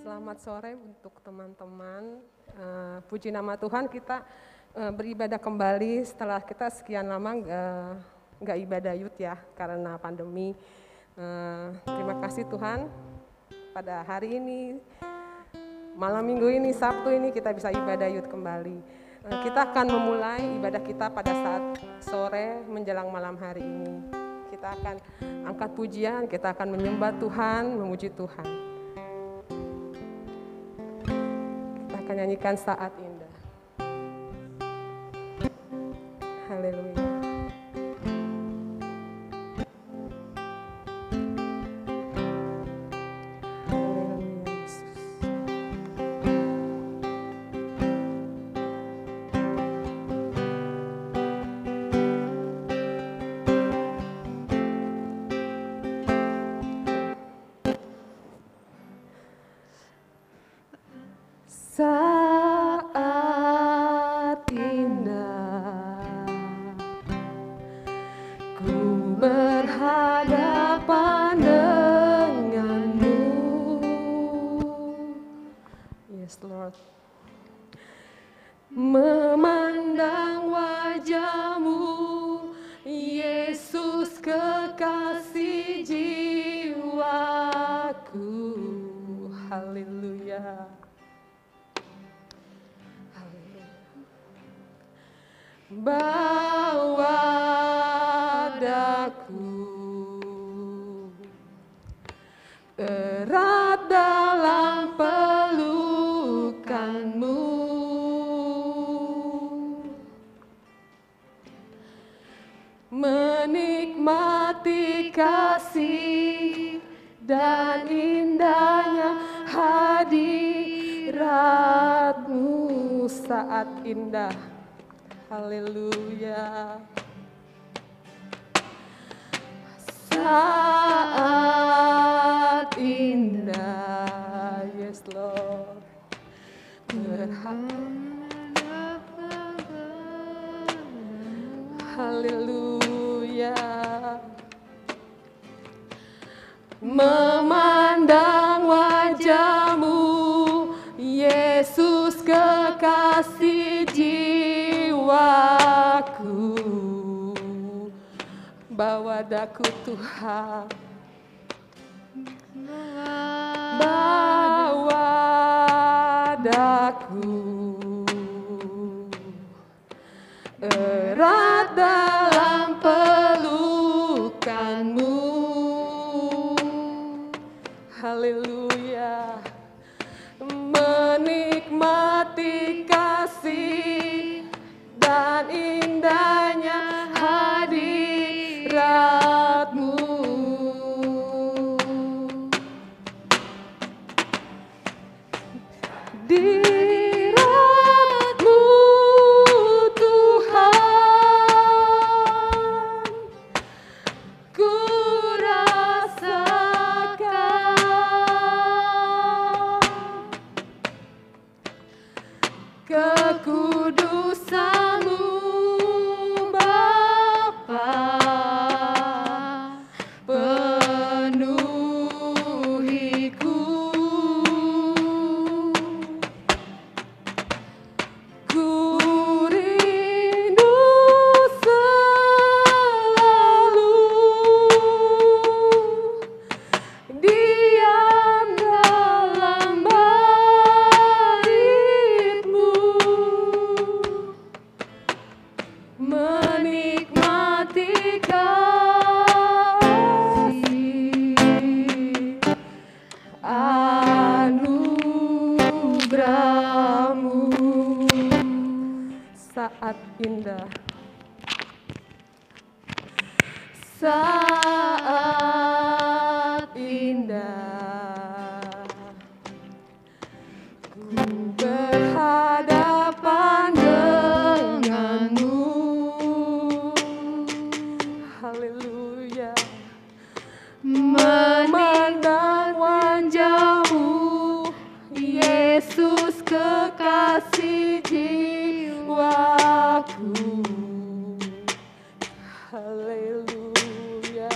Selamat sore untuk teman-teman. Puji nama Tuhan, kita beribadah kembali setelah kita sekian lama nggak ibadah youth ya karena pandemi. Terima kasih Tuhan, pada hari ini, malam minggu ini, Sabtu ini kita bisa ibadah youth kembali. Kita akan memulai ibadah kita pada saat sore menjelang malam hari ini. Kita akan angkat pujian, kita akan menyembah Tuhan, memuji Tuhan. Akan nyanyikan Saat Indah. Haleluya. Haleluya Yesus. Saat indah ku berhadapan denganmu. Yes Lord. Memandang wajahmu, Yesus kekasih jiwaku. Haleluya. Bawa daku erat dalam pelukanmu, menikmati kasih dan indahnya hadiratmu. Saat indah. Haleluya. Saat indah, yes Lord. Haleluya. Memandang wajahmu, Yesus kekasih jiwaku. Bawa daku Tuhan, bawa daku erat dalam pelukanmu. Haleluya. Menikmati kasih dan indahnya hadiratmu. Hadiratmu Tuhan, ku rasakan kekudusan-Mu Bapa, penuhiku. Ku rindu selalu diam dalam bait-Mu, menikmati kasih anugerah-Mu. Saat indah, saat indah, ku berhadapan denganmu. Haleluya. Memandang wajahmu, Yesus kekasih jiwaku. Haleluya.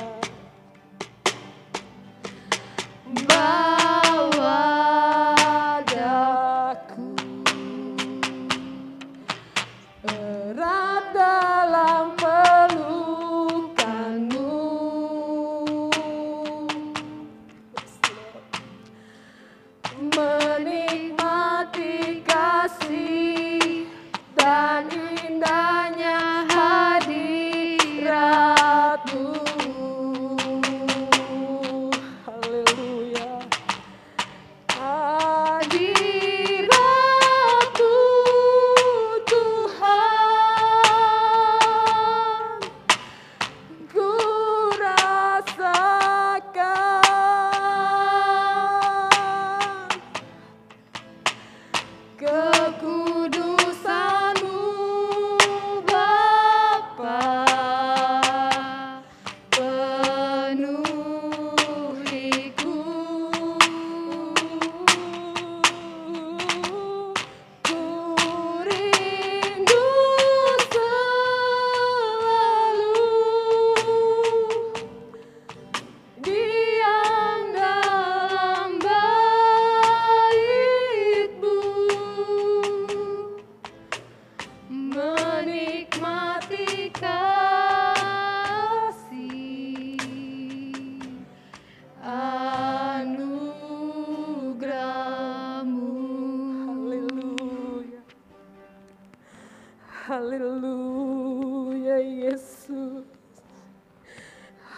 Haleluya Yesus.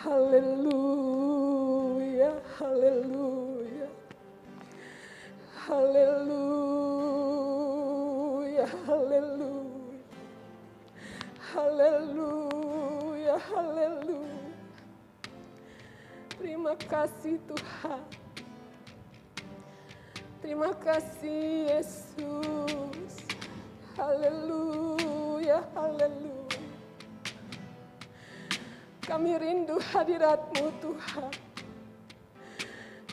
Haleluya, haleluya. Haleluya, haleluya. Haleluya, haleluya. Terima kasih Tuhan. Terima kasih Yesus. Haleluya, haleluya. Kami rindu hadirat-Mu Tuhan.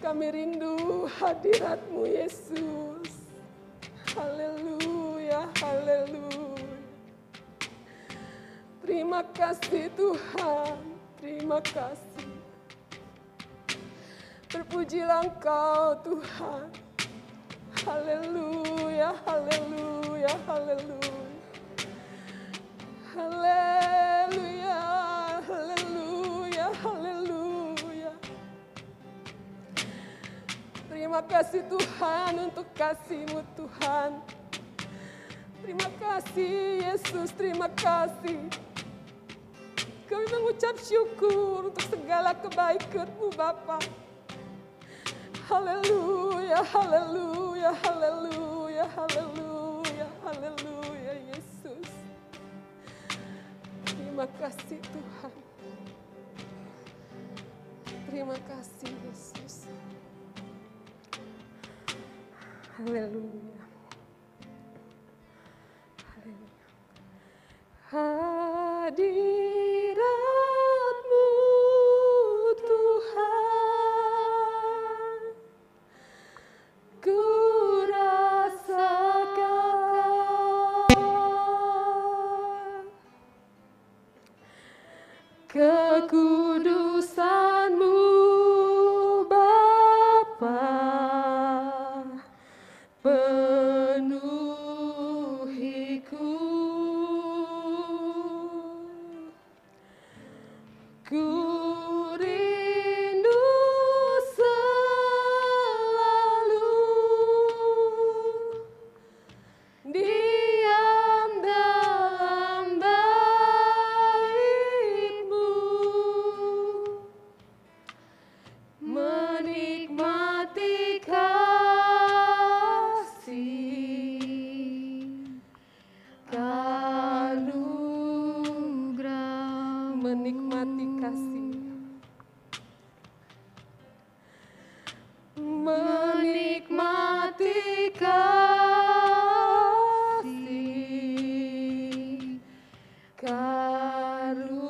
Kami rindu hadirat-Mu Yesus. Haleluya, haleluya. Terima kasih Tuhan, terima kasih. Terpujilah Engkau Tuhan. Haleluya, haleluya, haleluya. Haleluya, haleluya, haleluya. Terima kasih Tuhan untuk kasih-Mu Tuhan. Terima kasih Yesus, terima kasih. Kami mengucap syukur untuk segala kebaikan-Mu Bapa. Haleluya, haleluya, haleluya, haleluya, haleluya Yesus. Terima kasih Tuhan. Terima kasih Yesus. Haleluya. Haleluya. Hadirat-Mu Tuhan, ku rasakan kekudusan-Mu Bapa, penuhiku. Ku rindu selalu diam dalam bait-Mu, menikmati kasih, anugerah, menikmati kasih, menikmati kasih, karunia-Mu.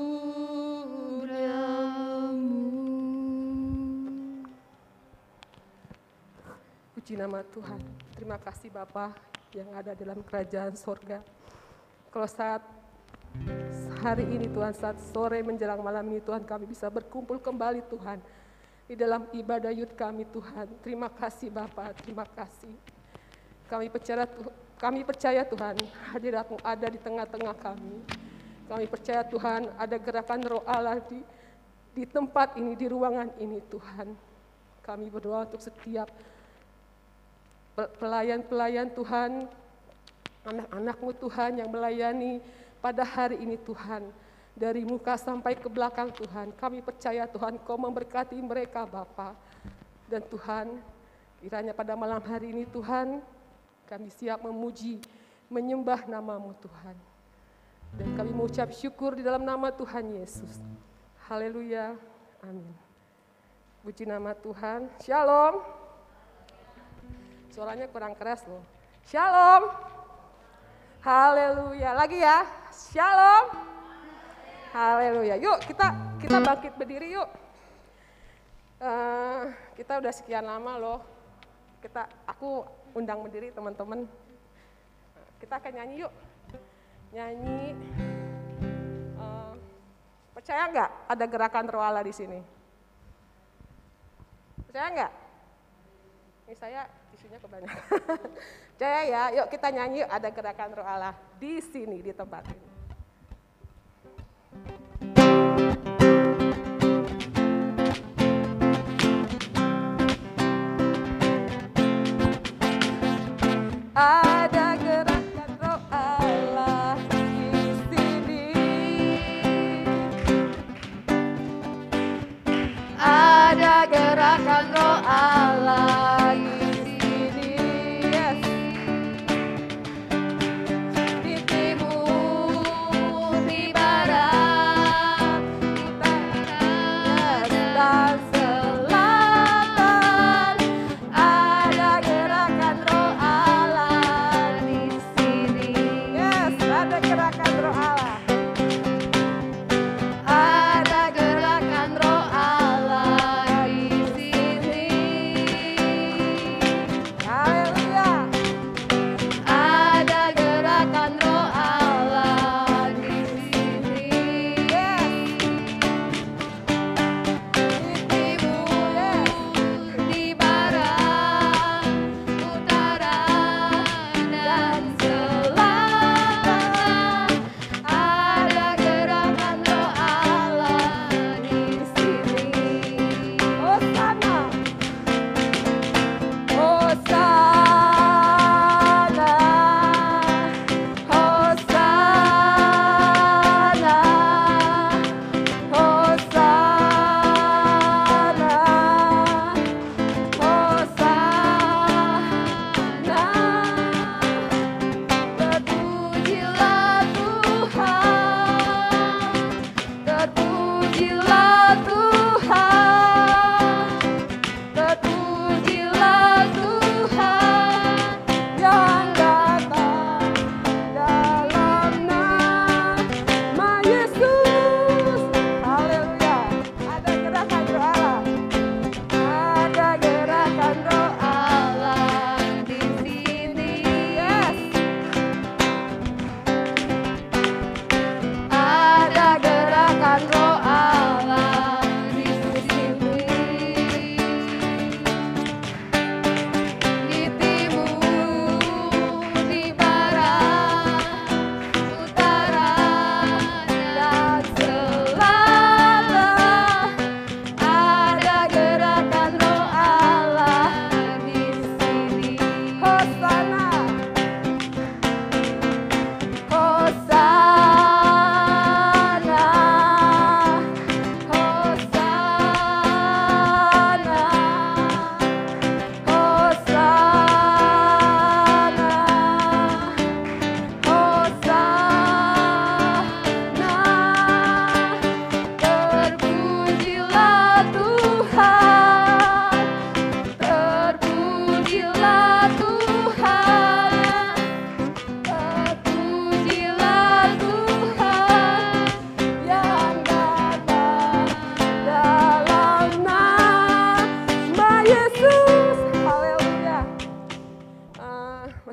Puji nama Tuhan. Terima kasih Bapa yang ada dalam kerajaan sorga. Kalau saat hari ini Tuhan, saat sore menjelang malam ini Tuhan, kami bisa berkumpul kembali Tuhan di dalam ibadah yud kami Tuhan. Terima kasih Bapa, terima kasih. Kami percaya Tuhan, hadirat-Mu ada di tengah-tengah kami. Kami percaya Tuhan, ada gerakan Roh Allah di tempat ini, di ruangan ini Tuhan. Kami berdoa untuk setiap pelayan-pelayan Tuhan, anak-anak-Mu Tuhan yang melayani pada hari ini Tuhan. Dari muka sampai ke belakang Tuhan, kami percaya Tuhan Kau memberkati mereka Bapa. Dan Tuhan, kiranya pada malam hari ini Tuhan, kami siap memuji, menyembah nama-Mu Tuhan. Dan kami mengucap syukur di dalam nama Tuhan Yesus. Haleluya, amin. Puji nama Tuhan. Shalom. Suaranya kurang keras loh. Shalom. Haleluya. Lagi ya. Shalom. Haleluya. Yuk kita bangkit berdiri yuk. Kita udah sekian lama loh. Aku undang berdiri teman-teman. Kita akan nyanyi yuk. Nyanyi. Percaya nggak ada gerakan Roh Allah di sini? Percaya nggak? Ini saya isunya kebanyakan. Percaya ya, yuk kita nyanyi yuk, ada gerakan Roh Allah di sini, di tempat ini. Ada gerakan Roh Allah di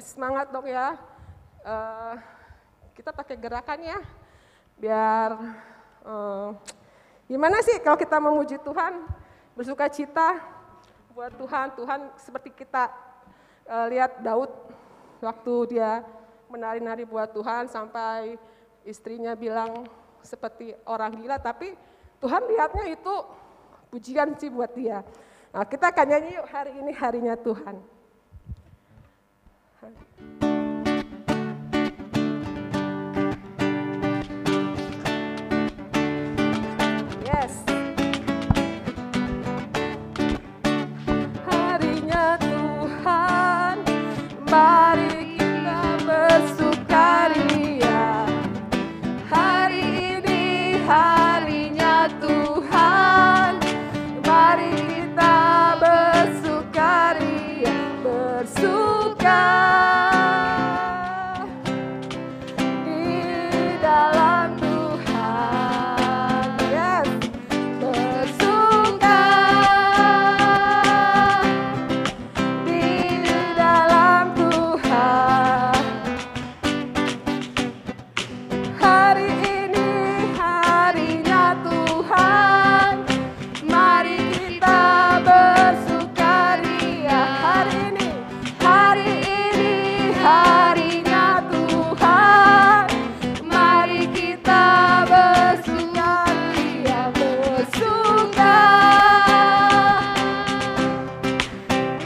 semangat dong ya. Kita pakai gerakan ya, biar gimana sih kalau kita memuji Tuhan, bersuka cita buat Tuhan. Tuhan seperti kita lihat Daud waktu dia menari-nari buat Tuhan sampai istrinya bilang seperti orang gila, tapi Tuhan lihatnya itu pujian sih buat dia. Nah, kita akan nyanyi yuk, hari ini harinya Tuhan. Yes. Harinya Tuhan, mari kita bersukaria. Hari ini harinya Tuhan, mari kita bersukaria, bersuka di dalam Tuhan. Yes, bersuka di dalam Tuhan. Hari ini harinya Tuhan, mari kita bersukaria. Hari ini harinya Tuhan, mari kita bersukaria, bersuka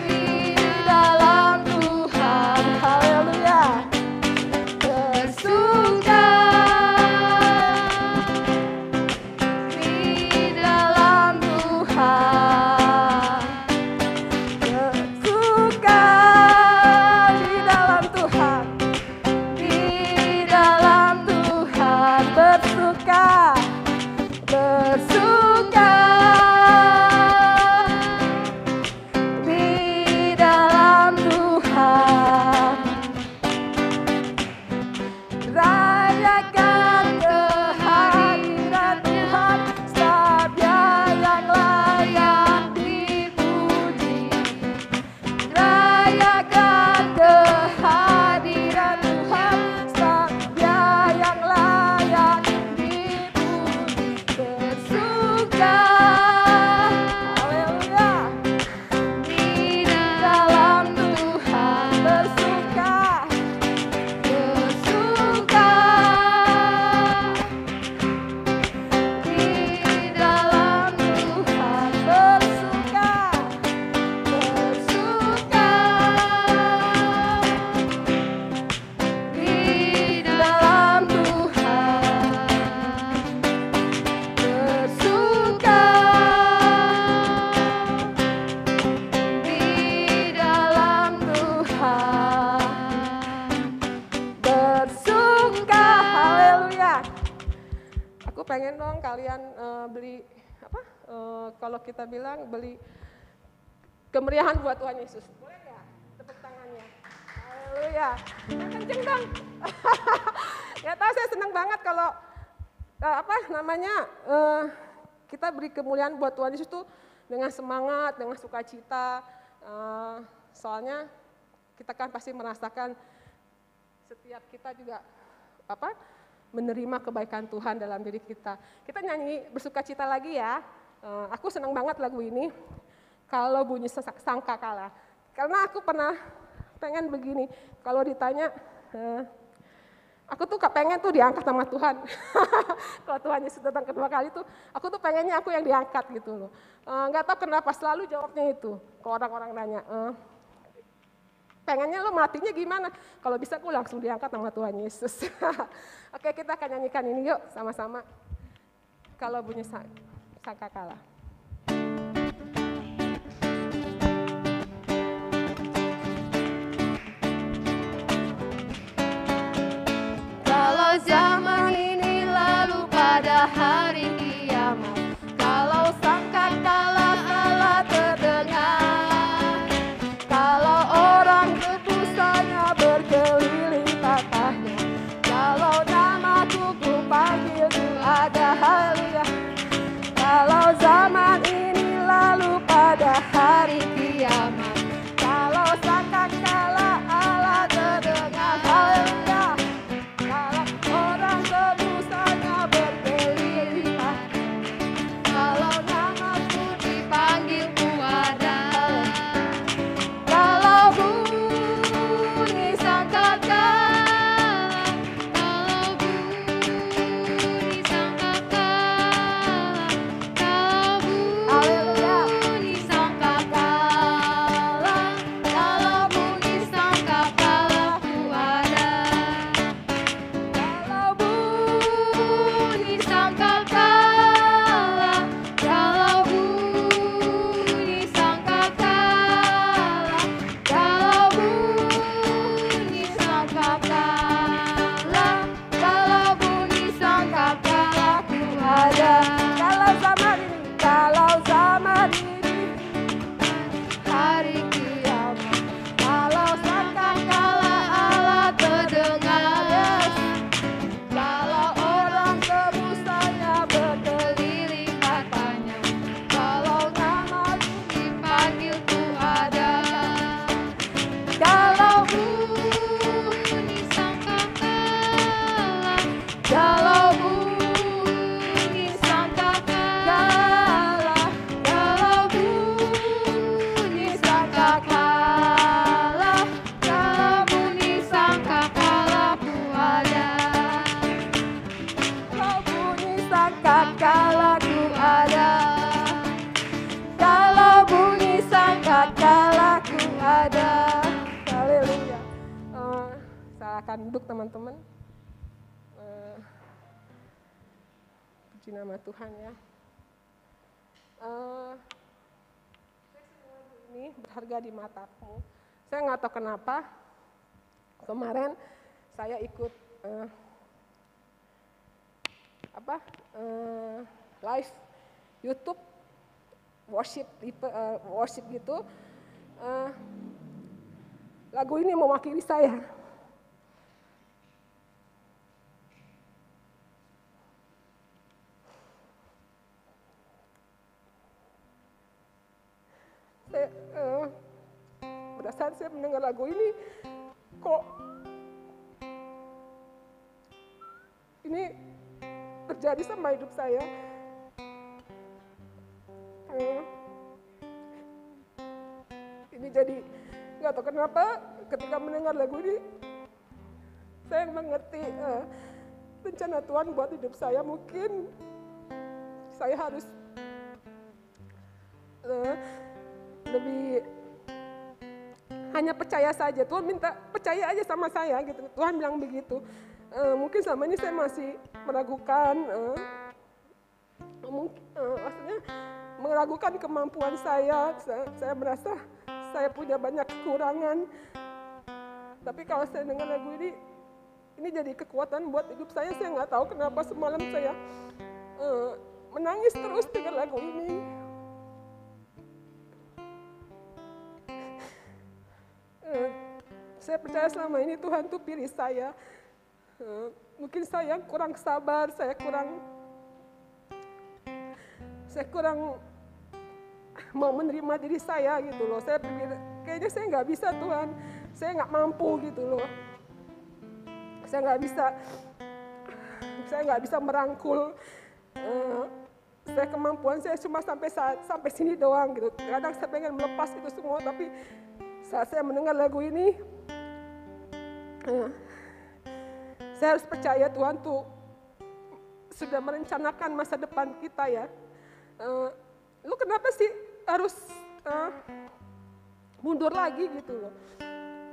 di dalam Tuhan. Haleluya. Bersuka di dalam Tuhan. Bersuka di dalam Tuhan. Di dalam Tuhan bersuka. Bersuka di dalam Tuhan. Rayakan kehadiran Tuhan, setiap Dia yang layak dipuji. Rayakan kehadiran Tuhan, setiap Dia yang layak dipuji. Bersuka, haleluya, di dalam Tuhan bersuka. Bersuka di dalam Tuhan, bersuka, bersuka di dalam Tuhan, bersuka di dalam Tuhan. Bersuka, haleluya. Aku pengen dong kalian beli apa? Kalau kita bilang beli kemeriahan buat Tuhan Yesus. Boleh nggak? Tepuk tangannya. Haleluya. Kenceng dong. Ya tahu saya senang banget kalau kita beri kemuliaan buat Tuhan Yesus tuh dengan semangat, dengan sukacita. Soalnya kita kan pasti merasakan setiap kita juga menerima kebaikan Tuhan dalam diri kita. Kita nyanyi bersukacita lagi ya. Aku senang banget lagu ini. Kalau bunyi sangkakala. Karena aku pernah pengen begini. Kalau ditanya, aku tuh pengen tuh diangkat sama Tuhan. Kalau Tuhan Yesus datang kedua kali tuh, aku tuh pengennya aku yang diangkat gitu loh. Nggak tahu kenapa selalu jawabnya itu. Kalau orang-orang nanya, pengennya lo matinya gimana? Kalau bisa aku langsung diangkat sama Tuhan Yesus. Oke, kita akan nyanyikan ini yuk sama-sama. Kalau bunyi sangkakala. Kalau zaman ini lalu pada hari kiamat, kalau sangkakala terdengar, kalau orang tebusanya berkeliling tatahnya, kalau namaku ku panggil tu ada haleluya. Kalau zaman ada. Haleluya. Saya akan duduk teman-teman. Puji nama Tuhan ya. Ini berharga di mataku. Saya nggak tahu kenapa kemarin saya ikut live YouTube worship gitu. Lagu ini mewakili saya. Pada saat saya mendengar lagu ini, kok ini terjadi sama hidup saya. Ini jadi nggak tahu kenapa ketika mendengar lagu ini, saya mengerti rencana Tuhan buat hidup saya. Mungkin saya harus lebih hanya percaya saja. Tuhan minta percaya aja sama saya gitu. Tuhan bilang begitu. Mungkin selama ini saya masih meragukan, maksudnya meragukan kemampuan saya. Saya merasa saya punya banyak kekurangan. Tapi kalau saya dengar lagu ini jadi kekuatan buat hidup saya. Saya nggak tahu kenapa semalam saya menangis terus dengan lagu ini. Saya percaya selama ini Tuhan tuh pilih saya. Mungkin saya kurang sabar, saya kurang mau menerima diri saya gitu loh. Saya pikir kayaknya saya nggak bisa Tuhan, saya nggak mampu gitu loh. Saya nggak bisa merangkul. Kemampuan saya cuma sampai sini doang gitu. Kadang saya pengen melepas itu semua, tapi saat saya mendengar lagu ini, saya harus percaya Tuhan tuh sudah merencanakan masa depan kita ya. Lu kenapa sih harus mundur lagi gitu loh?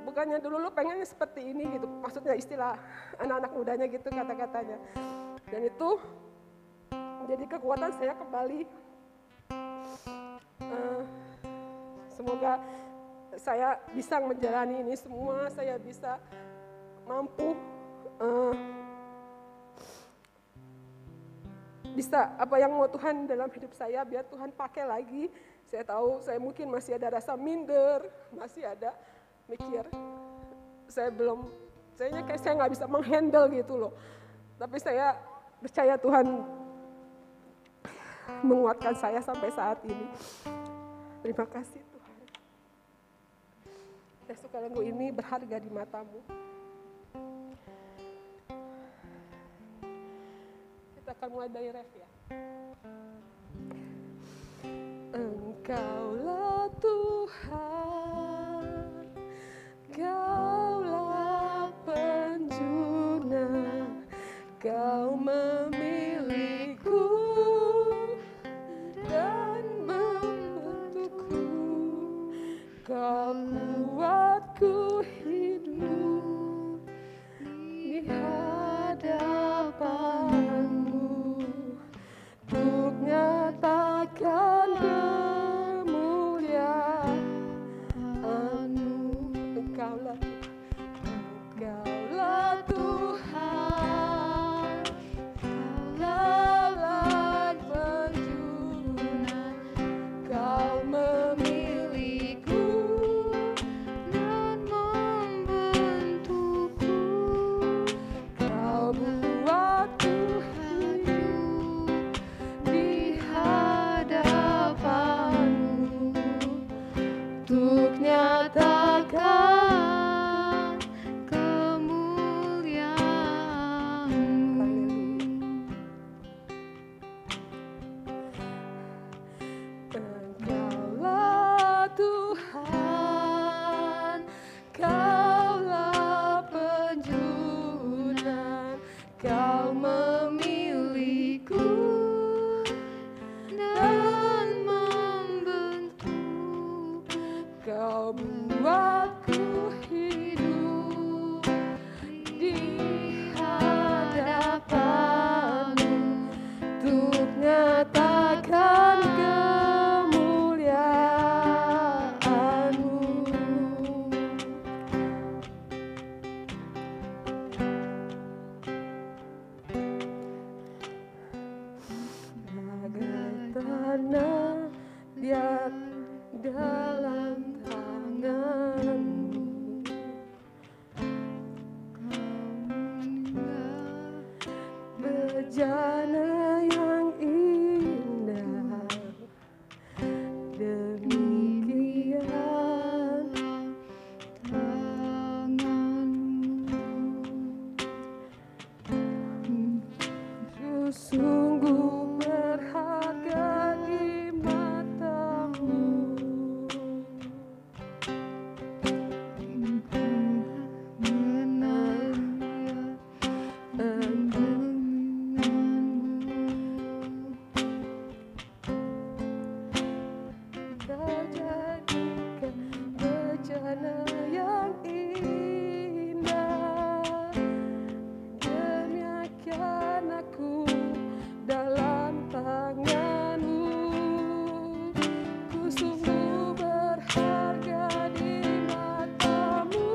Bukannya dulu lu pengennya seperti ini gitu, maksudnya istilah anak-anak mudanya gitu kata-katanya. Dan itu jadi kekuatan saya kembali. Semoga saya bisa menjalani ini semua, saya bisa mampu bisa apa yang mau Tuhan dalam hidup saya, biar Tuhan pakai lagi. Saya tahu saya mungkin masih ada rasa minder, masih ada mikir sayanya kayak saya nggak bisa menghandle gitu loh. Tapi saya percaya Tuhan menguatkan saya sampai saat ini. Terima kasih Tuhan. Saya suka lagu ini, berharga di matamu. Kita akan mulai dari ref ya. Engkaulah Tuhan, Kaulah penjuna, Kau memilihku dan membentukku, Kau buatku hidup di hadapanmu, untuk nyatakan kemuliaan-Mu. Engkaulah Tuhan, Kaulah penjuna, Kau memilihku dan membentukku, Kau buatku hidup di hadapanmu, buatku hidup di hadapanmu untuk nyatakan kemuliaanmu. Bagai tanah liat dalam tanganmu, bejana yang indah, demikian sungguh berharga di matamu. Jadikan bejana yang indah, demikian aku dalam tanganmu. Ku sungguh berharga di matamu.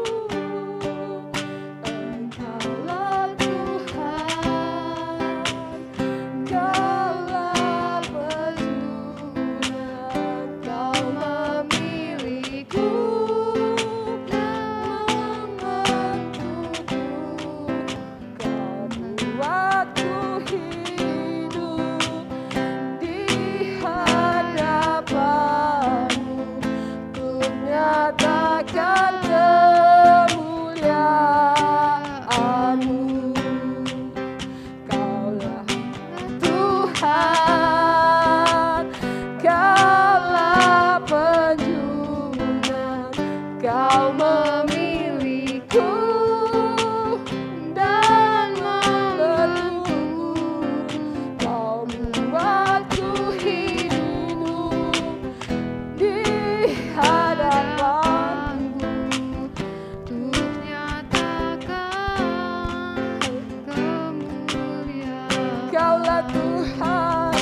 Engkaulah Tuhan, Engkaulah pejuna, Kau memiliku dan membentukku. Kau buatku hidup di hadapanmu untuk nyatakan kemuliaanmu. Kaulah Tuhan, Kaulah penjuna, Kau memiliku dan membentukku. Kau buatku hidup di hadapanmu untuk nyatakan kemuliaan. Kaulah Tuhan,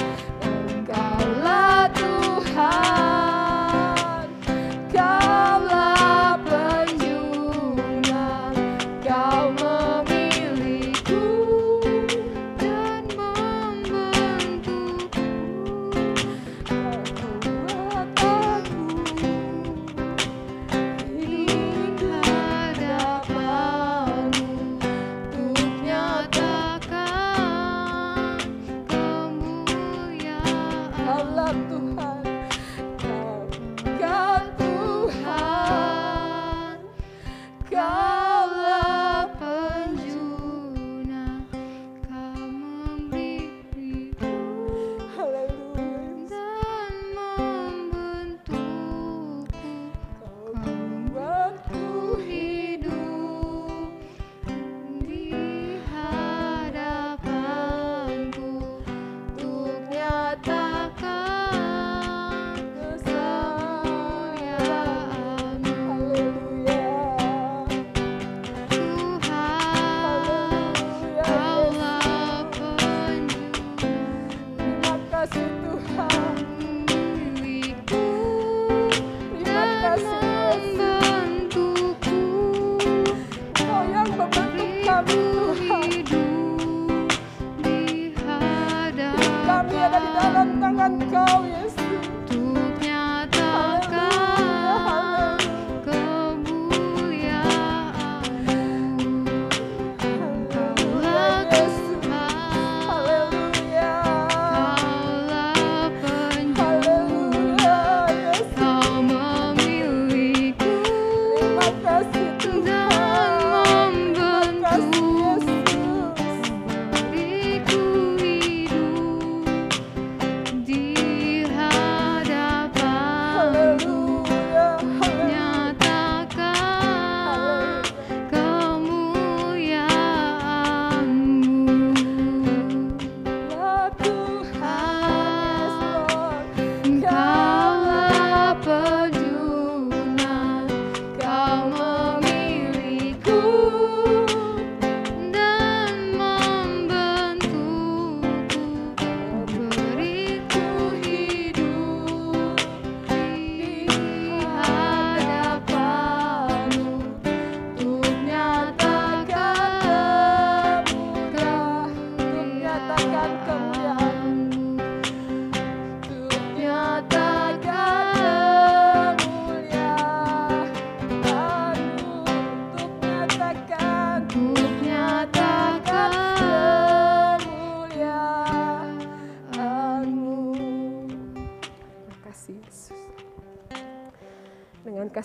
Engkaulah Tuhan, Kaulah penjuna,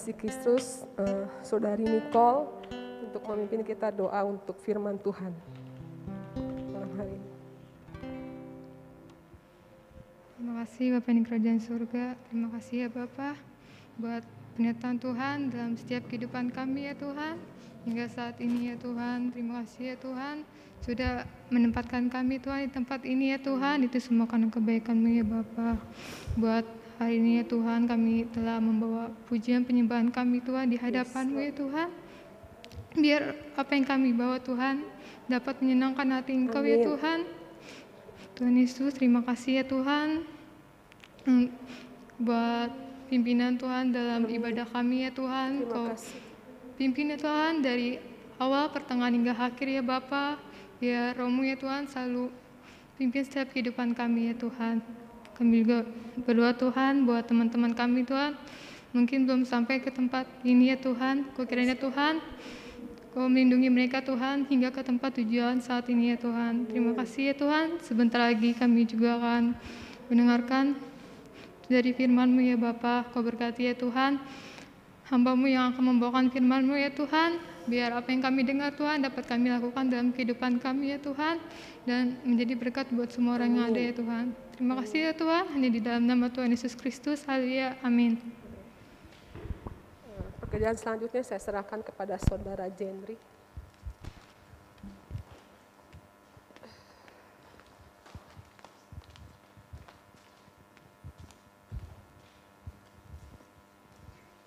kasih Kristus, Saudari Nicole untuk memimpin kita doa untuk firman Tuhan malam hari ini. Terima kasih Bapak di Kerajaan Surga, terima kasih ya Bapak buat penyertaan Tuhan dalam setiap kehidupan kami ya Tuhan. Hingga saat ini ya Tuhan, terima kasih ya Tuhan sudah menempatkan kami Tuhan di tempat ini ya Tuhan. Itu semua karena kebaikan-Mu ya Bapak. Buat hari ini ya Tuhan, kami telah membawa pujian penyembahan kami Tuhan di hadapan-Mu ya Tuhan. Biar apa yang kami bawa Tuhan dapat menyenangkan hati Engkau ya Tuhan. Tuhan Yesus, terima kasih ya Tuhan buat pimpinan Tuhan dalam ibadah kami ya Tuhan. Kau pimpin ya Tuhan dari awal, pertengahan hingga akhir ya Bapa. Biar Roh-Mu ya Tuhan selalu pimpin setiap kehidupan kami ya Tuhan. Kami juga berdoa Tuhan buat teman-teman kami Tuhan. Mungkin belum sampai ke tempat ini ya Tuhan. Kau kiranya Tuhan, Kau melindungi mereka Tuhan hingga ke tempat tujuan saat ini ya Tuhan. Terima kasih ya Tuhan. Sebentar lagi kami juga akan mendengarkan dari firman-Mu ya Bapa. Kau berkati ya Tuhan hamba-Mu yang akan membawakan firman-Mu ya Tuhan. Biar apa yang kami dengar Tuhan dapat kami lakukan dalam kehidupan kami ya Tuhan. Dan menjadi berkat buat semua orang yang ada ya Tuhan. Terima kasih ya Tuhan. Hanya di dalam nama Tuhan Yesus Kristus. Haleluya. Amin. Pekerjaan selanjutnya saya serahkan kepada Saudara Jendri.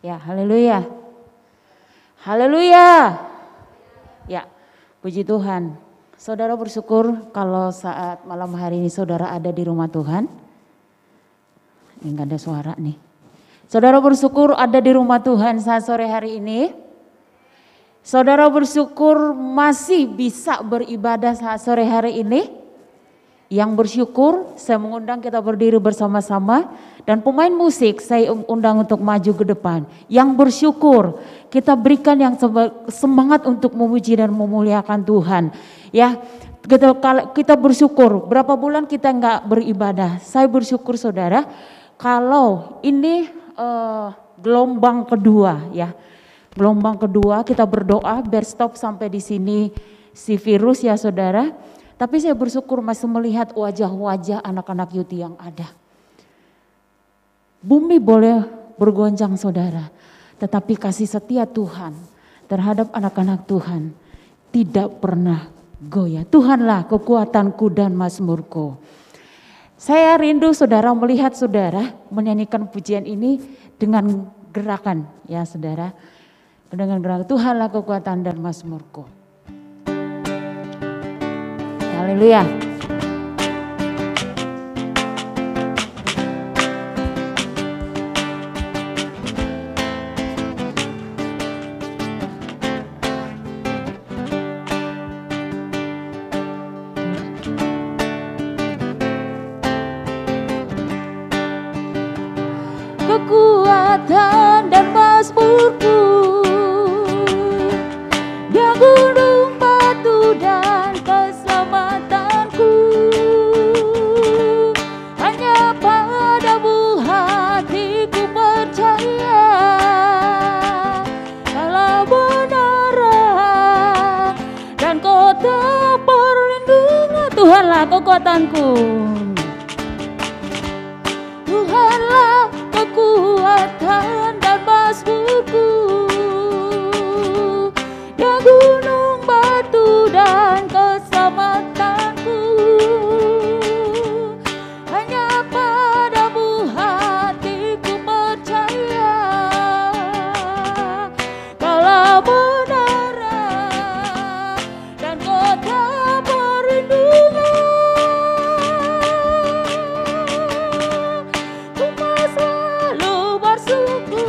Ya, haleluya. Haleluya. Ya, puji Tuhan. Saudara bersyukur kalau saat malam hari ini saudara ada di rumah Tuhan. Ini enggak ada suara nih. Saudara bersyukur ada di rumah Tuhan saat sore hari ini. Saudara bersyukur masih bisa beribadah saat sore hari ini. Yang bersyukur, saya mengundang kita berdiri bersama-sama dan pemain musik saya undang untuk maju ke depan. Yang bersyukur, kita berikan yang semangat untuk memuji dan memuliakan Tuhan. Ya, kita bersyukur, berapa bulan kita enggak beribadah. Saya bersyukur saudara, kalau ini gelombang kedua ya. Gelombang kedua kita berdoa biar stop sampai di sini si virus ya saudara. Tapi saya bersyukur masih melihat wajah-wajah anak-anak youth yang ada. Bumi boleh bergoncang saudara, tetapi kasih setia Tuhan terhadap anak-anak Tuhan tidak pernah goyah. Tuhanlah kekuatanku dan mazmurku. Saya rindu saudara melihat saudara menyanyikan pujian ini dengan gerakan ya saudara. Dengan gerakan Tuhanlah kekuatan dan mazmurku. Haleluya. Kekuatan dan mazmurku, dia gunung batu dan keselamatanku. Hanya padamu hatiku percaya, kalau benaran dan kota perlindungan. Tuhanlah kekuatanku, Tuhanlah kekuatan dan mazmurku, ya gunung batu dan keselamatanku. Hanya padamu hatiku percaya, kalau benaran dan kota perlindungan. Ku selalu bersyukur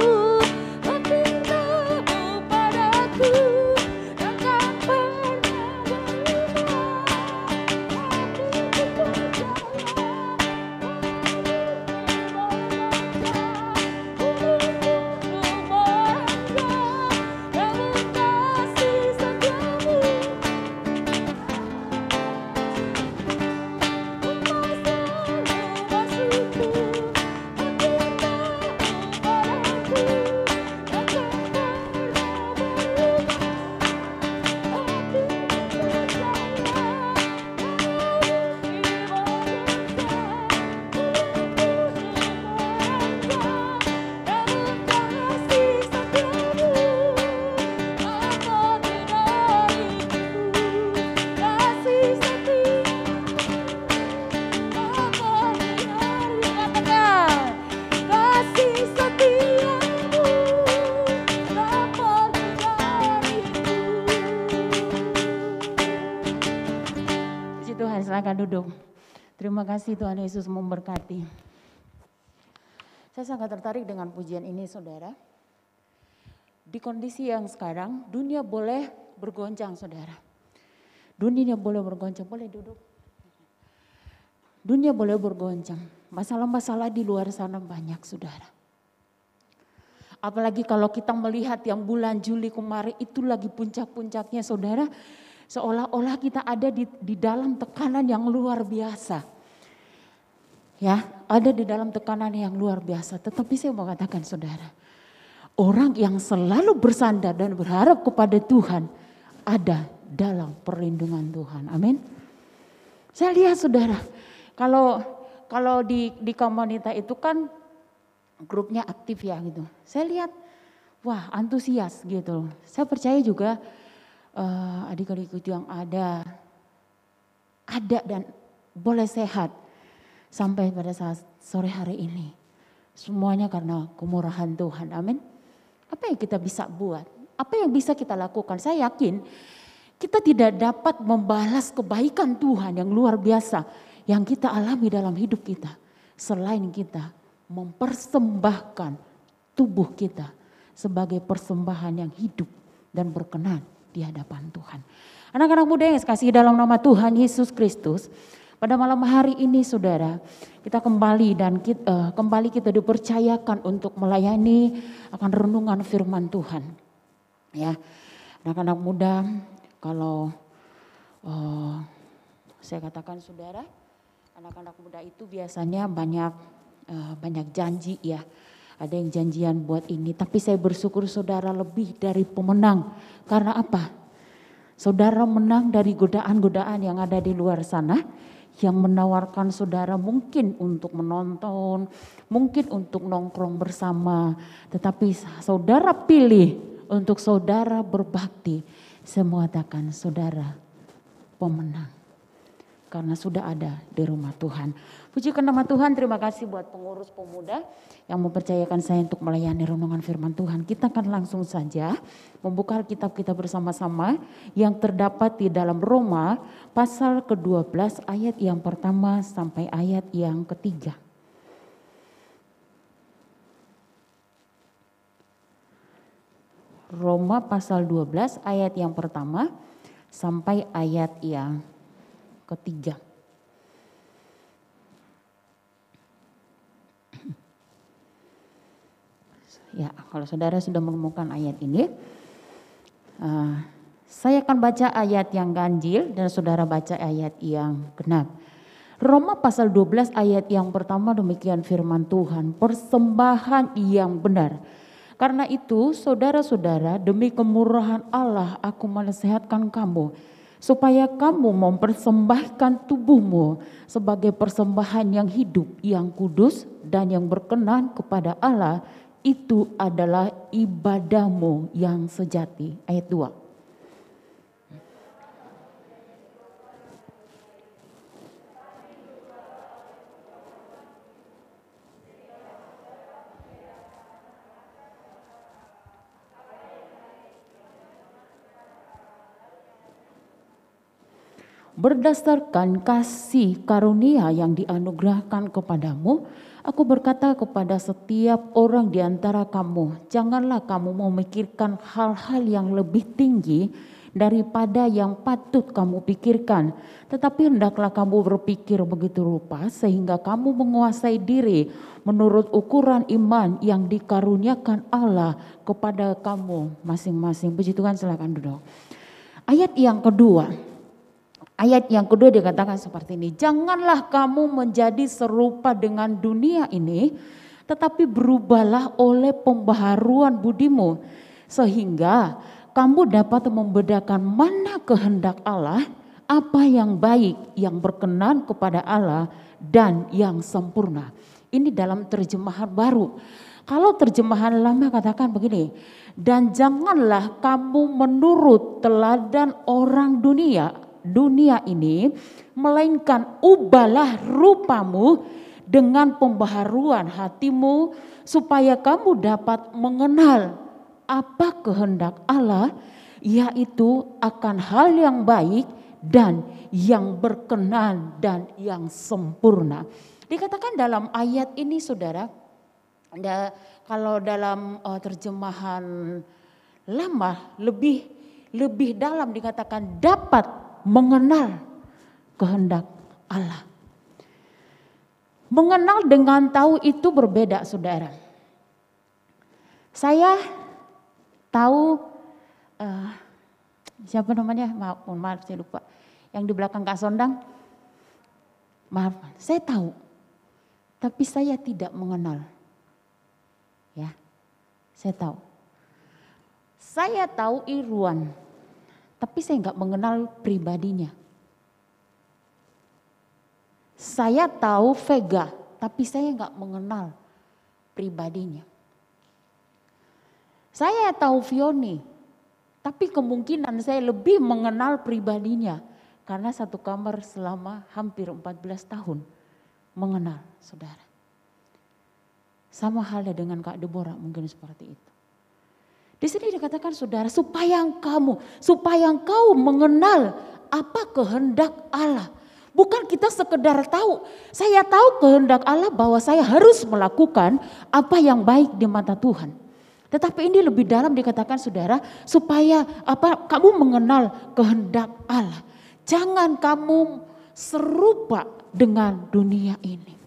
silakan duduk. Terima kasih Tuhan Yesus memberkati. Saya sangat tertarik dengan pujian ini saudara. Di kondisi yang sekarang dunia boleh bergoncang saudara. Dunia boleh bergoncang, boleh duduk. Dunia boleh bergoncang. Masalah-masalah di luar sana banyak saudara. Apalagi kalau kita melihat yang bulan Juli kemarin itu lagi puncak-puncaknya saudara. Seolah-olah kita ada di dalam tekanan yang luar biasa. Ya, ada di dalam tekanan yang luar biasa. Tetapi saya mau katakan saudara, orang yang selalu bersandar dan berharap kepada Tuhan ada dalam perlindungan Tuhan. Amin. Saya lihat saudara, kalau di komunitas itu kan grupnya aktif ya gitu. Saya lihat, wah antusias gitu. Saya percaya juga adik-adik yang ada dan boleh sehat. Sampai pada saat sore hari ini. Semuanya karena kemurahan Tuhan. Amin. Apa yang kita bisa buat? Apa yang bisa kita lakukan? Saya yakin kita tidak dapat membalas kebaikan Tuhan yang luar biasa. Yang kita alami dalam hidup kita. Selain kita mempersembahkan tubuh kita. Sebagai persembahan yang hidup dan berkenan di hadapan Tuhan. Anak-anak muda yang kasih dalam nama Tuhan Yesus Kristus. Pada malam hari ini saudara, kita kembali kita dipercayakan untuk melayani akan renungan firman Tuhan. Ya, anak-anak muda, kalau saya katakan saudara, anak-anak muda itu biasanya banyak janji ya. Ada yang janjian buat ini, tapi saya bersyukur saudara lebih dari pemenang. Karena apa? Saudara menang dari godaan-godaan yang ada di luar sana. Yang menawarkan saudara mungkin untuk menonton, mungkin untuk nongkrong bersama. Tetapi saudara pilih untuk saudara berbakti. Saya mengatakan saudara pemenang. Karena sudah ada di rumah Tuhan. Pujikan nama Tuhan, terima kasih buat pengurus pemuda yang mempercayakan saya untuk melayani renungan firman Tuhan. Kita akan langsung saja membuka Alkitab kita bersama-sama yang terdapat di dalam Roma pasal ke-12 ayat yang pertama sampai ayat yang ketiga. Roma pasal 12 ayat yang pertama sampai ayat yang ketiga. Ya, kalau saudara sudah menemukan ayat ini, saya akan baca ayat yang ganjil dan saudara baca ayat yang genap. Roma pasal 12 ayat yang pertama demikian firman Tuhan, persembahan yang benar. Karena itu saudara-saudara, demi kemurahan Allah aku menasihatkan kamu, supaya kamu mempersembahkan tubuhmu sebagai persembahan yang hidup, yang kudus dan yang berkenan kepada Allah. Itu adalah ibadahmu yang sejati. Ayat 2. Berdasarkan kasih karunia yang dianugerahkan kepadamu, aku berkata kepada setiap orang di antara kamu, janganlah kamu memikirkan hal-hal yang lebih tinggi daripada yang patut kamu pikirkan. Tetapi hendaklah kamu berpikir begitu rupa sehingga kamu menguasai diri menurut ukuran iman yang dikaruniakan Allah kepada kamu masing-masing. Puji Tuhan, silakan duduk. Ayat yang kedua. Ayat yang kedua dikatakan seperti ini, janganlah kamu menjadi serupa dengan dunia ini, tetapi berubahlah oleh pembaharuan budimu, sehingga kamu dapat membedakan mana kehendak Allah, apa yang baik, yang berkenan kepada Allah, dan yang sempurna. Ini dalam terjemahan baru. Kalau terjemahan lama katakan begini, dan janganlah kamu menurut teladan orang dunia ini, melainkan ubahlah rupamu dengan pembaharuan hatimu supaya kamu dapat mengenal apa kehendak Allah, yaitu akan hal yang baik dan yang berkenan dan yang sempurna. Dikatakan dalam ayat ini saudara, kalau dalam terjemahan lama lebih dalam dikatakan dapat mengenal kehendak Allah. Mengenal dengan tahu itu berbeda saudara. Saya tahu siapa namanya? Maaf saya lupa. Yang di belakang Kak Sondang. Maaf, saya tahu. Tapi saya tidak mengenal. Ya. Saya tahu. Saya tahu Irwan. Tapi saya enggak mengenal pribadinya. Saya tahu Vega, tapi saya enggak mengenal pribadinya. Saya tahu Vioni, tapi kemungkinan saya lebih mengenal pribadinya. Karena satu kamar selama hampir 14 tahun mengenal saudara. Sama halnya dengan Kak Deborah mungkin seperti itu. Di sini dikatakan saudara supaya engkau mengenal apa kehendak Allah. Bukan kita sekedar tahu, saya tahu kehendak Allah bahwa saya harus melakukan apa yang baik di mata Tuhan. Tetapi ini lebih dalam dikatakan saudara, supaya kamu mengenal kehendak Allah. Jangan kamu serupa dengan dunia ini.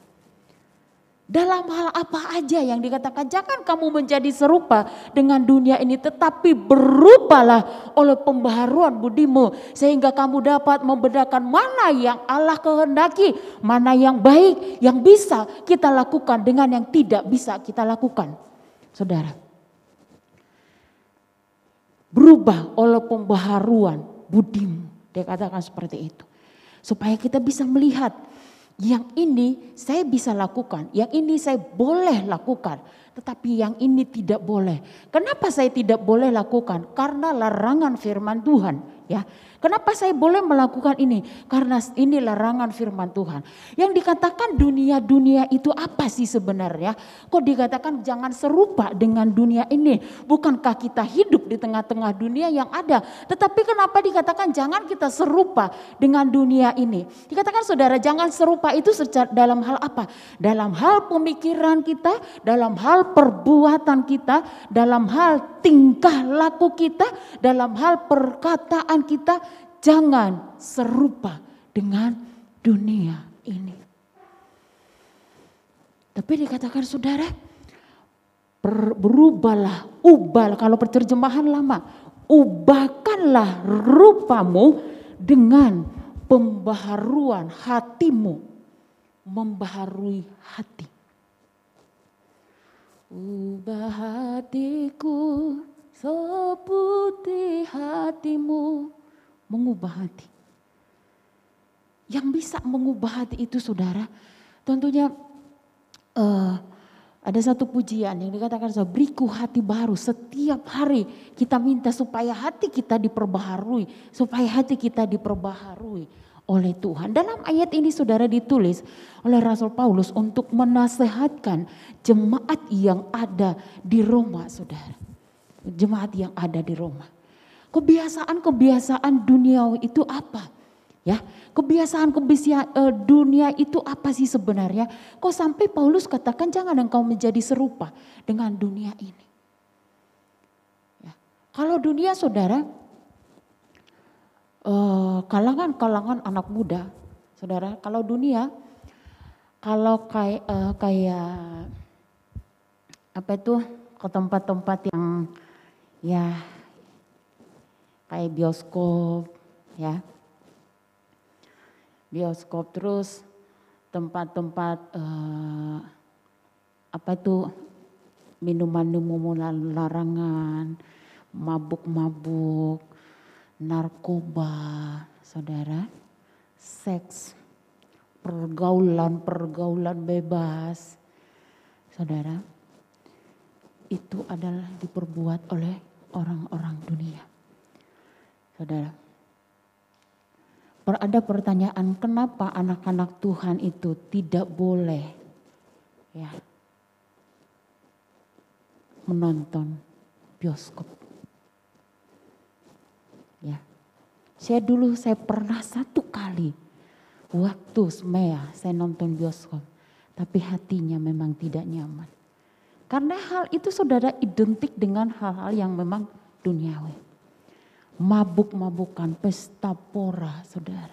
Dalam hal apa aja yang dikatakan, jangan kamu menjadi serupa dengan dunia ini, tetapi berubahlah oleh pembaharuan budimu, sehingga kamu dapat membedakan mana yang Allah kehendaki, mana yang baik, yang bisa kita lakukan dengan yang tidak bisa kita lakukan. Saudara, berubah oleh pembaharuan budimu, dia katakan seperti itu. Supaya kita bisa melihat, yang ini saya bisa lakukan, yang ini saya boleh lakukan, tetapi yang ini tidak boleh. Kenapa saya tidak boleh lakukan? Karena larangan firman Tuhan, ya. Kenapa saya boleh melakukan ini? Karena ini larangan firman Tuhan. Yang dikatakan dunia itu apa sih sebenarnya? Kok dikatakan jangan serupa dengan dunia ini? Bukankah kita hidup di tengah-tengah dunia yang ada? Tetapi kenapa dikatakan jangan kita serupa dengan dunia ini? Dikatakan saudara jangan serupa itu dalam hal apa? Dalam hal pemikiran kita, dalam hal perbuatan kita, dalam hal tingkah laku kita, dalam hal perkataan kita. Jangan serupa dengan dunia ini. Tapi dikatakan saudara, berubahlah, ubah, kalau terjemahan lama, ubahkanlah rupamu dengan pembaharuan hatimu, membaharui hati. Ubah hatiku seperti hatimu. Mengubah hati. Yang bisa mengubah hati itu saudara, tentunya ada satu pujian yang dikatakan beriku hati baru. Setiap hari kita minta supaya hati kita diperbaharui, supaya hati kita diperbaharui oleh Tuhan. Dalam ayat ini saudara ditulis oleh Rasul Paulus untuk menasehatkan jemaat yang ada di Roma saudara. Jemaat yang ada di Roma. Kebiasaan duniawi itu apa? Ya, kebiasaan dunia itu apa sih sebenarnya? Kok sampai Paulus katakan jangan engkau menjadi serupa dengan dunia ini. Ya. Kalau dunia saudara, kalangan anak muda, saudara. Kalau dunia, kalau kayak apa itu ke tempat-tempat yang ya kayak bioskop, ya. Bioskop terus tempat-tempat apa itu minuman larangan, mabuk-mabuk, narkoba, saudara, seks, pergaulan bebas, saudara, itu adalah diperbuat oleh orang-orang dunia. Saudara, ada pertanyaan kenapa anak-anak Tuhan itu tidak boleh ya menonton bioskop. Ya. Saya pernah satu kali waktu SMEA saya nonton bioskop, tapi hatinya memang tidak nyaman. Karena hal itu saudara identik dengan hal-hal yang memang duniawi. Mabuk-mabukan, pesta pora saudara.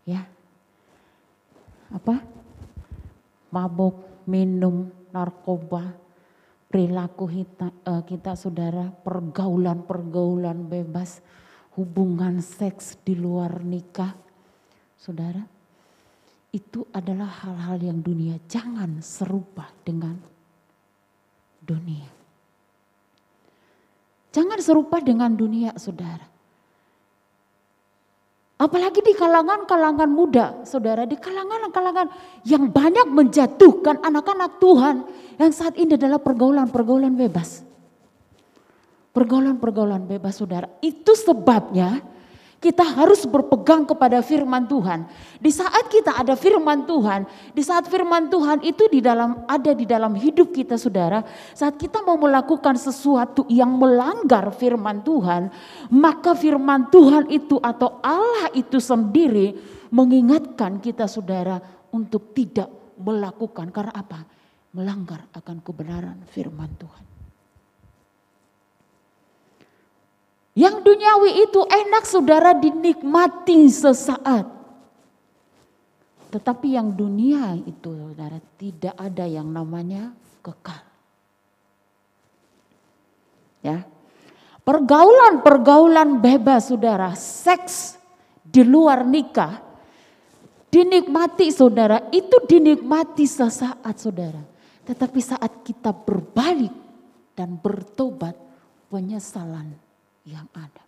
Ya. Apa? Mabuk, minum, narkoba, perilaku kita saudara, pergaulan bebas, hubungan seks di luar nikah. Saudara, itu adalah hal-hal yang dunia. Jangan serupa dengan dunia. Jangan serupa dengan dunia, saudara. Apalagi di kalangan-kalangan muda, saudara. Di kalangan-kalangan yang banyak menjatuhkan anak-anak Tuhan. Yang saat ini adalah pergaulan-pergaulan bebas. Pergaulan-pergaulan bebas, saudara. Itu sebabnya kita harus berpegang kepada firman Tuhan. Di saat kita ada firman Tuhan, di saat firman Tuhan itu ada di dalam hidup kita saudara, saat kita mau melakukan sesuatu yang melanggar firman Tuhan, maka firman Tuhan itu atau Allah itu sendiri mengingatkan kita saudara untuk tidak melakukan. Karena apa? Melanggar akan kebenaran firman Tuhan. Yang duniawi itu enak saudara dinikmati sesaat. Tetapi yang dunia itu saudara tidak ada yang namanya kekal. Ya. Pergaulan bebas saudara, seks di luar nikah dinikmati saudara, itu dinikmati sesaat saudara. Tetapi saat kita berbalik dan bertobat, penyesalan yang ada.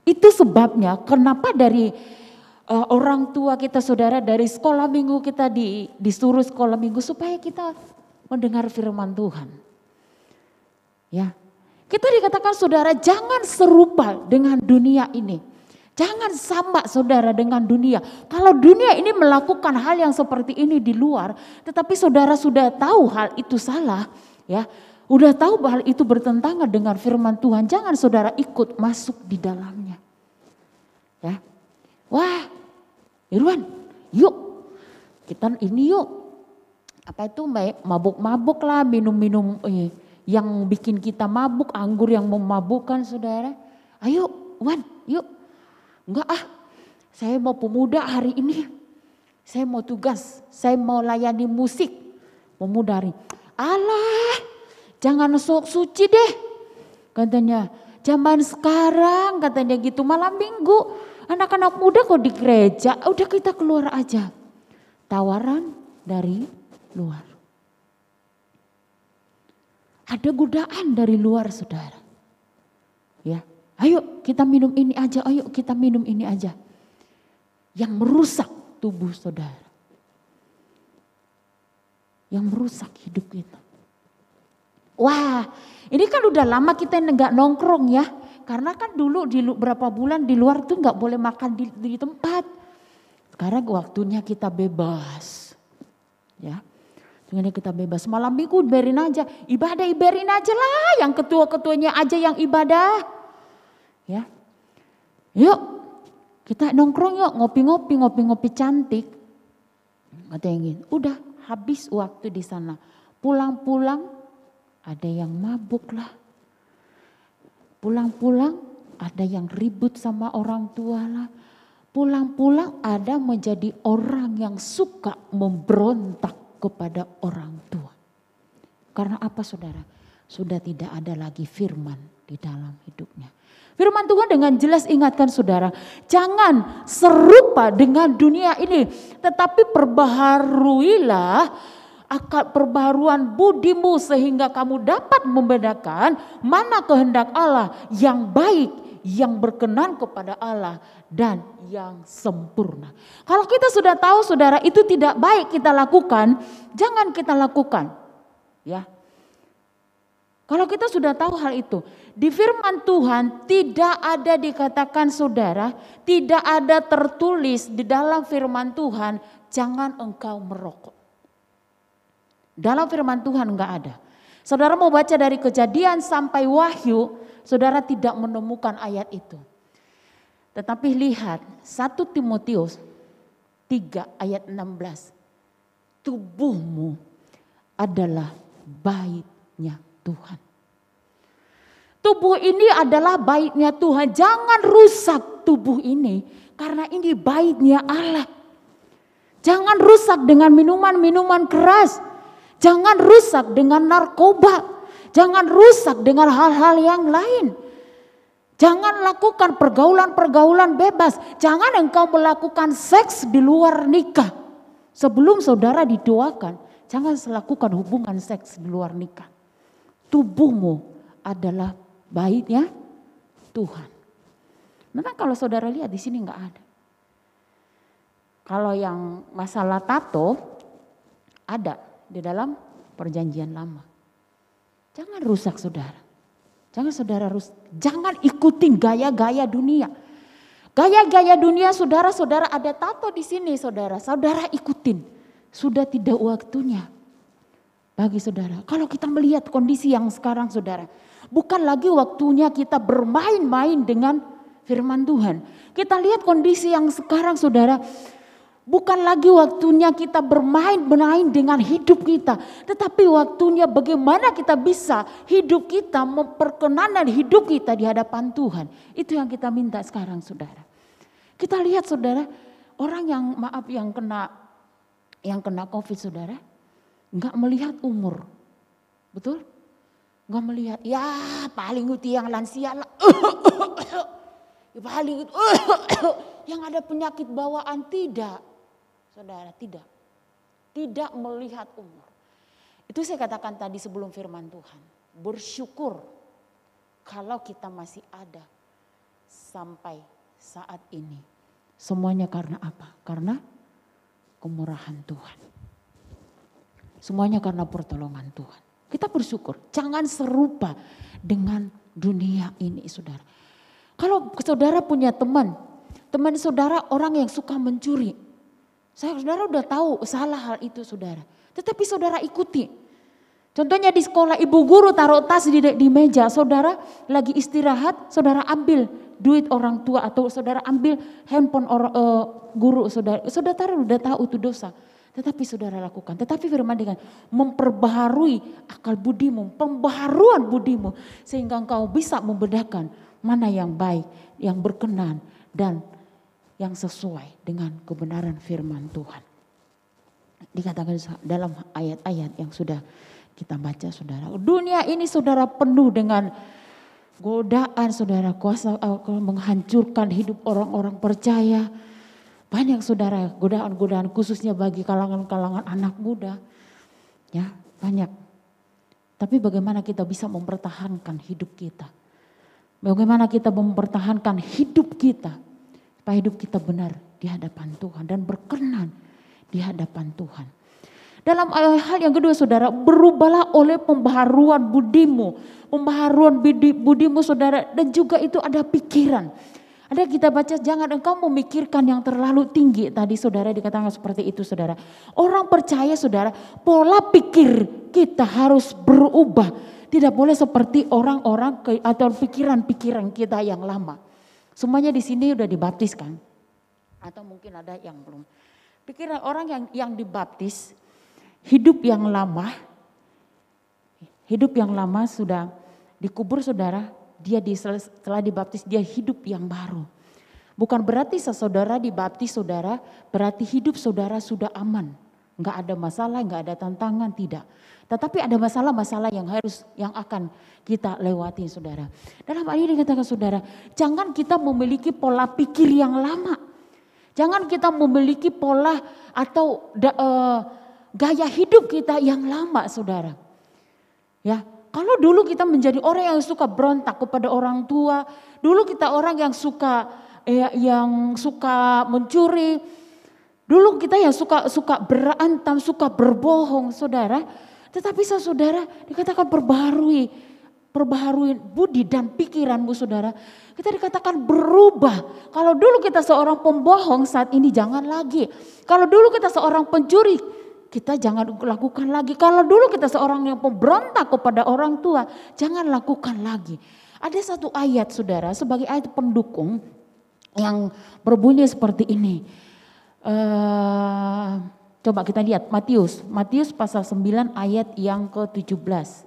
Itu sebabnya kenapa dari orang tua kita saudara, dari sekolah minggu kita disuruh sekolah minggu supaya kita mendengar firman Tuhan. Ya, kita dikatakan saudara jangan serupa dengan dunia ini. Jangan sama saudara dengan dunia. Kalau dunia ini melakukan hal yang seperti ini di luar, tetapi saudara sudah tahu hal itu salah, ya. Udah tahu bahwa itu bertentangan dengan firman Tuhan, jangan saudara ikut masuk di dalamnya. Ya. Wah, Irwan, yuk kita ini yuk. Apa itu mabuk-mabuk lah, minum-minum yang bikin kita mabuk, anggur yang memabukkan saudara. Ayo, Wan, yuk. Enggak saya mau pemuda hari ini. Saya mau tugas, saya mau layani musik, memudari. Alah, jangan sok suci deh, katanya. Zaman sekarang katanya gitu, malam minggu anak-anak muda kok di gereja, udah kita keluar aja. Tawaran dari luar. Ada godaan dari luar saudara. Ya, ayo kita minum ini aja, ayo kita minum ini aja. Yang merusak tubuh saudara. Yang merusak hidup kita. Wah, ini kan udah lama kita nggak nongkrong ya. Karena kan dulu berapa bulan di luar tuh nggak boleh makan di tempat. Sekarang waktunya kita bebas. Ya, sekarang kita bebas. Malam minggu ibarin aja. Ibarin aja lah. Yang ketua-ketuanya aja yang ibadah. Ya, yuk kita nongkrong yuk, ngopi-ngopi cantik. Katanya gitu. Udah habis waktu di sana. Pulang-pulang. Ada yang mabuk lah. Pulang-pulang ada yang ribut sama orang tua lah. Pulang-pulang ada menjadi orang yang suka memberontak kepada orang tua. Karena apa saudara? Sudah tidak ada lagi firman di dalam hidupnya. Firman Tuhan dengan jelas ingatkan saudara, jangan serupa dengan dunia ini. Tetapi perbaharuilah akal perbaharuan budimu sehingga kamu dapat membedakan mana kehendak Allah yang baik, yang berkenan kepada Allah dan yang sempurna. Kalau kita sudah tahu saudara itu tidak baik kita lakukan, jangan kita lakukan. Ya. Kalau kita sudah tahu hal itu, di firman Tuhan tidak ada dikatakan saudara, tidak ada tertulis di dalam firman Tuhan, jangan engkau merokok. Dalam firman Tuhan enggak ada. Saudara mau baca dari Kejadian sampai Wahyu, saudara tidak menemukan ayat itu. Tetapi lihat 1 Timotius 3 ayat 16. Tubuhmu adalah baitnya Tuhan. Tubuh ini adalah baitnya Tuhan. Jangan rusak tubuh ini karena ini baitnya Allah. Jangan rusak dengan minuman-minuman keras. Jangan rusak dengan narkoba. Jangan rusak dengan hal-hal yang lain. Jangan lakukan pergaulan-pergaulan bebas. Jangan engkau melakukan seks di luar nikah. Sebelum saudara dituakan, jangan melakukan hubungan seks di luar nikah. Tubuhmu adalah baitnya Tuhan. Memang kalau saudara lihat di sini enggak ada. Kalau yang masalah tato ada di dalam perjanjian lama. Jangan rusak saudara. Jangan ikutin gaya-gaya dunia. Gaya-gaya dunia saudara-saudara ada tato di sini saudara. Saudara ikutin. Sudah tidak waktunya bagi saudara. Kalau kita melihat kondisi yang sekarang saudara. Bukan lagi waktunya kita bermain-main dengan firman Tuhan. Kita lihat kondisi yang sekarang saudara. Bukan lagi waktunya kita bermain-main dengan hidup kita. Tetapi waktunya bagaimana kita bisa hidup kita memperkenankan hidup kita di hadapan Tuhan. Itu yang kita minta sekarang saudara. Kita lihat saudara, orang yang kena COVID saudara, enggak melihat umur. Betul? Enggak melihat, ya paling itu yang lansia lah. Paling itu yang ada penyakit bawaan tidak. Saudara, tidak melihat umur. Itu saya katakan tadi sebelum firman Tuhan. Bersyukur kalau kita masih ada sampai saat ini. Semuanya karena apa? Karena kemurahan Tuhan. Semuanya karena pertolongan Tuhan. Kita bersyukur, jangan serupa dengan dunia ini saudara. Kalau saudara punya teman saudara orang yang suka mencuri. Saudara udah tahu salah hal itu saudara. Tetapi saudara ikuti. Contohnya di sekolah ibu guru taruh tas di meja. Saudara lagi istirahat, saudara ambil duit orang tua atau saudara ambil handphone guru saudara. Saudara udah tahu itu dosa. Tetapi saudara lakukan. Tetapi firman dengan memperbaharui akal budimu, pembaharuan budimu. Sehingga engkau bisa membedakan mana yang baik, yang berkenan dan yang sesuai dengan kebenaran firman Tuhan. Dikatakan dalam ayat-ayat yang sudah kita baca saudara. Dunia ini saudara penuh dengan godaan saudara. Kuasa menghancurkan hidup orang-orang percaya. Banyak saudara godaan-godaan khususnya bagi kalangan-kalangan anak muda. Ya banyak. Tapi bagaimana kita bisa mempertahankan hidup kita. Bagaimana kita mempertahankan hidup kita. Supaya hidup kita benar di hadapan Tuhan dan berkenan di hadapan Tuhan. Dalam hal yang kedua saudara, berubahlah oleh pembaharuan budimu. Pembaharuan budimu saudara, dan juga itu ada pikiran. Ada kita baca, jangan engkau memikirkan yang terlalu tinggi. Tadi saudara dikatakan seperti itu saudara. Orang percaya saudara, pola pikir kita harus berubah. Tidak boleh seperti orang-orang atau pikiran-pikiran kita yang lama. Semuanya di sini udah dibaptis kan? Atau mungkin ada yang belum. Pikiran orang yang dibaptis, hidup yang lama sudah dikubur saudara, setelah dibaptis dia hidup yang baru. Bukan berarti saudara dibaptis saudara, berarti hidup saudara sudah aman. Enggak ada masalah, enggak ada tantangan, tidak. Tetapi ada masalah-masalah yang akan kita lewati saudara. Dalam hal ini dikatakan saudara, jangan kita memiliki pola pikir yang lama. Jangan kita memiliki pola atau gaya hidup kita yang lama saudara. Ya, kalau dulu kita menjadi orang yang suka berontak kepada orang tua, dulu kita orang yang suka mencuri, dulu kita yang suka berantem, suka berbohong saudara. Tetapi saudara dikatakan perbaharui budi dan pikiranmu saudara. Kita dikatakan berubah. Kalau dulu kita seorang pembohong, saat ini jangan lagi. Kalau dulu kita seorang pencuri, kita jangan lakukan lagi. Kalau dulu kita seorang yang pemberontak kepada orang tua, jangan lakukan lagi. Ada satu ayat saudara sebagai ayat pendukung yang berbunyi seperti ini. Coba kita lihat Matius pasal 9 ayat yang ke-17.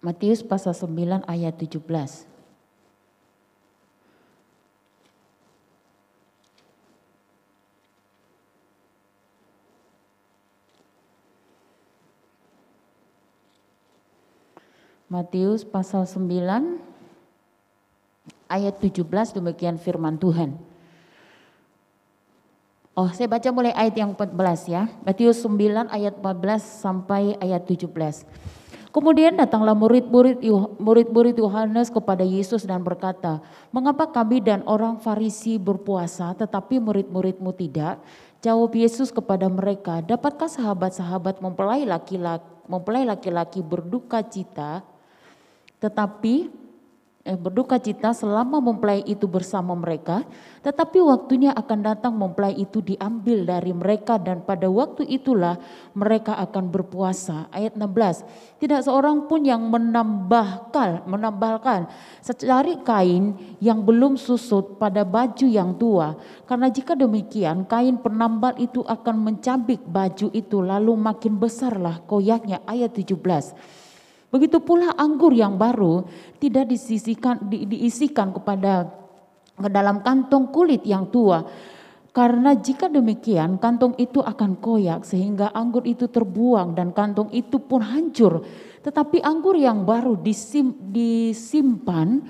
Matius pasal 9 ayat 17. Matius pasal 9 ayat 17, demikian firman Tuhan. Saya baca mulai ayat yang 14 ya. Matius 9 ayat 14 sampai ayat 17. Kemudian datanglah murid-murid Yohanes kepada Yesus dan berkata, "Mengapa kami dan orang Farisi berpuasa tetapi murid-muridmu tidak?" Jawab Yesus kepada mereka, "Dapatkah sahabat-sahabat mempelai laki-laki berduka cita selama mempelai itu bersama mereka, tetapi waktunya akan datang mempelai itu diambil dari mereka dan pada waktu itulah mereka akan berpuasa." Ayat 16, "Tidak seorang pun yang menambahkan secari kain yang belum susut pada baju yang tua, karena jika demikian kain penambal itu akan mencabik baju itu lalu makin besarlah koyaknya." Ayat 17, "Begitu pula anggur yang baru tidak diisikan ke dalam kantong kulit yang tua. Karena jika demikian kantong itu akan koyak sehingga anggur itu terbuang dan kantong itu pun hancur. Tetapi anggur yang baru disimpan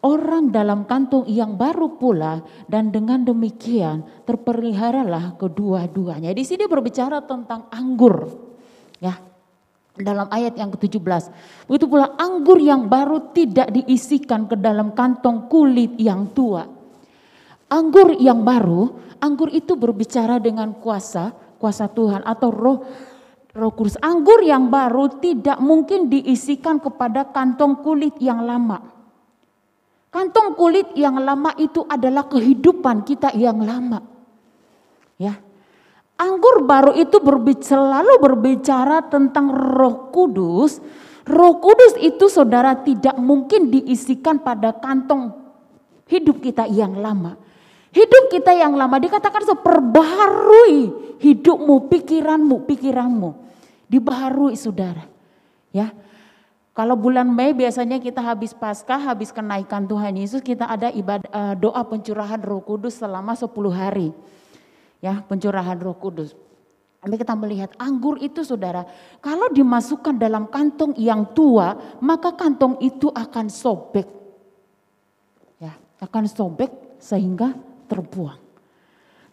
orang dalam kantong yang baru pula dan dengan demikian terpeliharalah kedua-duanya." Di sini berbicara tentang anggur ya. Dalam ayat yang ke-17, begitu pula anggur yang baru tidak diisikan ke dalam kantong kulit yang tua. Anggur yang baru, anggur itu berbicara dengan kuasa Tuhan atau roh kudus. Anggur yang baru tidak mungkin diisikan kepada kantong kulit yang lama. Kantong kulit yang lama itu adalah kehidupan kita yang lama. Ya. Anggur baru itu selalu berbicara tentang Roh Kudus. Roh Kudus itu saudara tidak mungkin diisikan pada kantong hidup kita yang lama. Hidup kita yang lama dikatakan seperbaharui hidupmu, pikiranmu. Dibaharui saudara. Ya. Kalau bulan Mei biasanya kita habis Paskah, habis kenaikan Tuhan Yesus, kita ada ibadah doa pencurahan Roh Kudus selama 10 hari. Ya, pencurahan Roh Kudus. Tapi kita melihat anggur itu saudara, kalau dimasukkan dalam kantong yang tua, maka kantong itu akan sobek. Ya, akan sobek sehingga terbuang.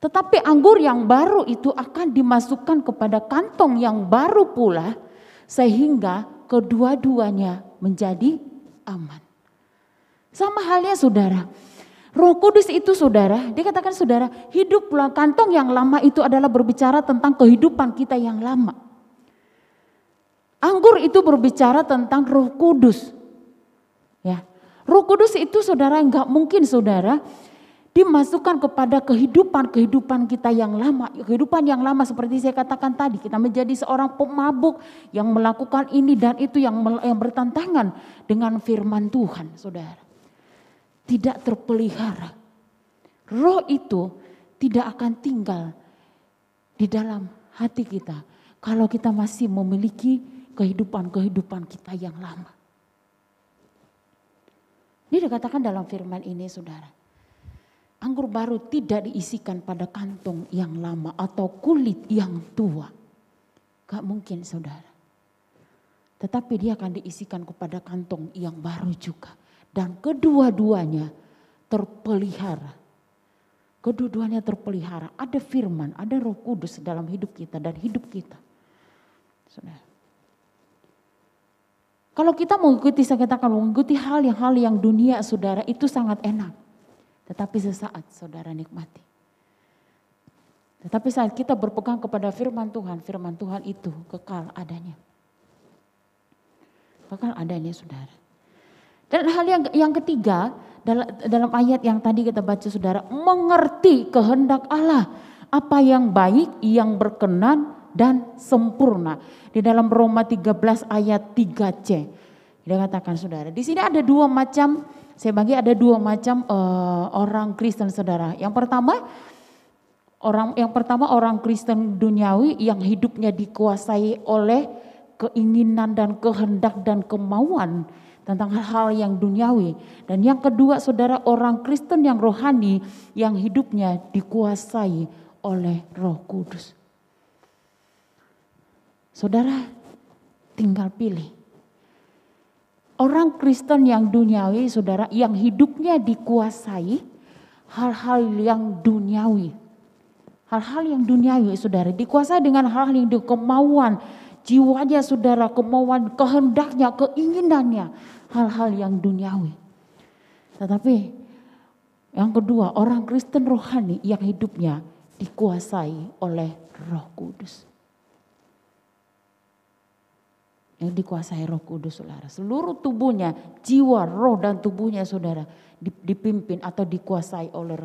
Tetapi anggur yang baru itu akan dimasukkan kepada kantong yang baru pula, sehingga kedua-duanya menjadi aman. Sama halnya saudara, Roh Kudus itu saudara, dikatakan saudara, hidup pula kantong yang lama itu adalah berbicara tentang kehidupan kita yang lama. Anggur itu berbicara tentang Roh Kudus. Ya, Roh Kudus itu saudara enggak mungkin saudara dimasukkan kepada kehidupan kita yang lama. Kehidupan yang lama seperti saya katakan tadi, kita menjadi seorang pemabuk yang melakukan ini dan itu yang bertentangan dengan firman Tuhan saudara. Tidak terpelihara. Roh itu tidak akan tinggal di dalam hati kita kalau kita masih memiliki kehidupan kita yang lama. Ini dikatakan dalam firman ini saudara. Anggur baru tidak diisikan pada kantong yang lama atau kulit yang tua. Gak mungkin saudara. Tetapi dia akan diisikan kepada kantong yang baru juga. Dan kedua-duanya terpelihara. Kedua-duanya terpelihara. Ada firman, ada Roh Kudus dalam hidup kita dan hidup kita. Saudara. Kalau kita mengikuti, saya katakan mengikuti hal yang dunia saudara itu sangat enak. Tetapi sesaat saudara nikmati. Tetapi saat kita berpegang kepada firman Tuhan itu kekal adanya. Kekal adanya saudara. Dan hal yang ketiga dalam ayat yang tadi kita baca saudara, mengerti kehendak Allah, apa yang baik, yang berkenan dan sempurna. Di dalam Roma 13 ayat 3C. Dia katakan saudara, di sini ada dua macam, saya bagi ada dua macam orang Kristen saudara. Yang pertama orang Kristen duniawi yang hidupnya dikuasai oleh keinginan dan kehendak dan kemauan tentang hal-hal yang duniawi. Dan yang kedua saudara, orang Kristen yang rohani yang hidupnya dikuasai oleh Roh Kudus. Saudara tinggal pilih. Orang Kristen yang duniawi saudara, yang hidupnya dikuasai hal-hal yang duniawi. Hal-hal yang duniawi saudara, dikuasai dengan hal-hal yang kemauan jiwanya saudara, kemauan, kehendaknya, keinginannya, hal-hal yang duniawi. Tetapi yang kedua, orang Kristen rohani yang hidupnya dikuasai oleh Roh Kudus. Yang dikuasai Roh Kudus saudara, seluruh tubuhnya, jiwa, roh dan tubuhnya saudara dipimpin atau dikuasai oleh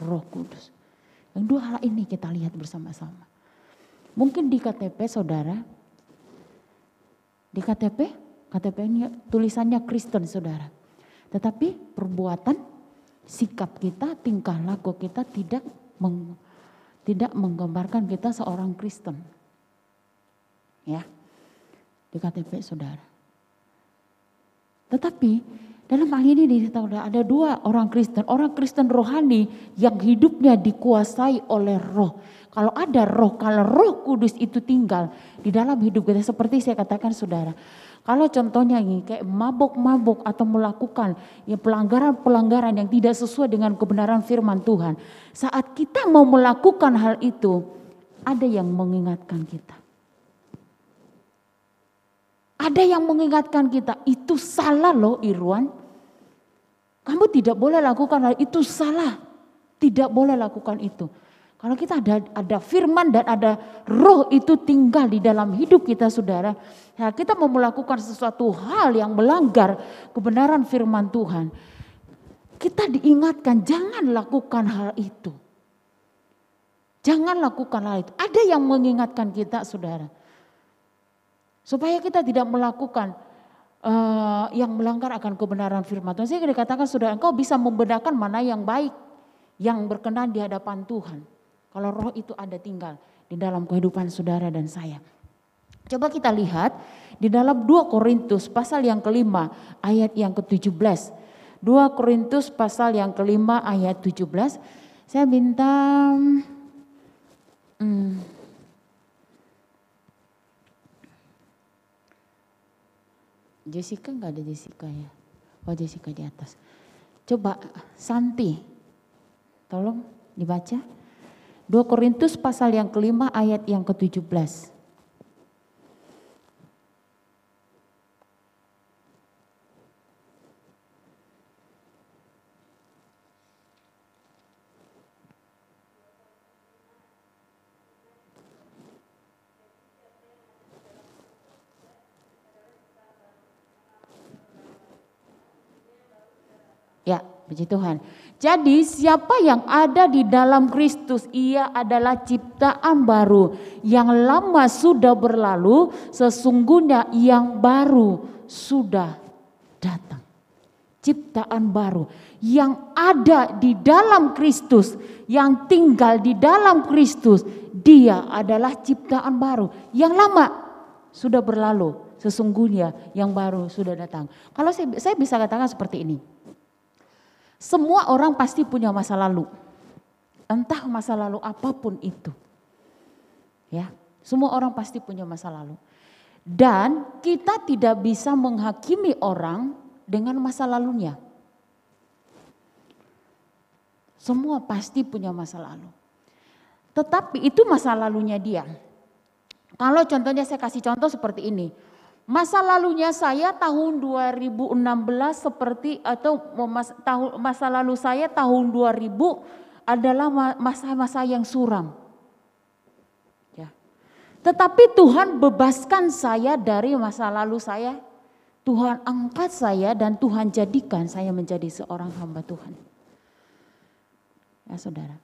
Roh Kudus. Yang dua hal ini kita lihat bersama-sama. Mungkin di KTP saudara, di KTP ini tulisannya Kristen saudara. Tetapi perbuatan, sikap kita, tingkah laku kita tidak menggambarkan kita seorang Kristen. Ya. Di KTP saudara. Tetapi dalam hal ini ada dua orang Kristen rohani yang hidupnya dikuasai oleh roh. Kalau ada roh, kalau Roh Kudus itu tinggal di dalam hidup kita, seperti saya katakan saudara. Kalau contohnya ini kayak mabuk-mabuk atau melakukan pelanggaran-pelanggaran yang tidak sesuai dengan kebenaran firman Tuhan. Saat kita mau melakukan hal itu, ada yang mengingatkan kita. Ada yang mengingatkan kita, itu salah loh Irwan. Kamu tidak boleh lakukan hal itu, salah. Tidak boleh lakukan itu. Kalau kita ada firman dan ada roh itu tinggal di dalam hidup kita saudara. Nah, kita mau melakukan sesuatu hal yang melanggar kebenaran firman Tuhan. Kita diingatkan jangan lakukan hal itu. Jangan lakukan hal itu. Ada yang mengingatkan kita saudara. Supaya kita tidak melakukan yang melanggar akan kebenaran firman Tuhan. Saya dikatakan saudara, engkau bisa membedakan mana yang baik, yang berkenan di hadapan Tuhan. Kalau roh itu ada tinggal di dalam kehidupan saudara dan saya. Coba kita lihat di dalam 2 Korintus pasal yang kelima ayat yang ke-17. 2 Korintus pasal yang kelima ayat 17. Saya minta Jessica, enggak ada Jessica ya. Oh Jessica di atas. Coba Santi, tolong dibaca. 2 Korintus pasal yang kelima ayat yang ke-17. Ya, puji Tuhan. Jadi siapa yang ada di dalam Kristus, ia adalah ciptaan baru. Yang lama sudah berlalu, sesungguhnya yang baru sudah datang. Ciptaan baru yang ada di dalam Kristus, yang tinggal di dalam Kristus, dia adalah ciptaan baru. Yang lama sudah berlalu, sesungguhnya yang baru sudah datang. Kalau saya bisa katakan seperti ini. Semua orang pasti punya masa lalu. Entah masa lalu apapun itu. Ya, semua orang pasti punya masa lalu. Dan kita tidak bisa menghakimi orang dengan masa lalunya. Semua pasti punya masa lalu. Tetapi itu masa lalunya dia. Kalau contohnya saya kasih contoh seperti ini. Masa lalunya saya tahun 2016 seperti atau masa lalu saya tahun 2000 adalah masa-masa yang suram. Ya. Tetapi Tuhan bebaskan saya dari masa lalu saya. Tuhan angkat saya dan Tuhan jadikan saya menjadi seorang hamba Tuhan. Ya saudara.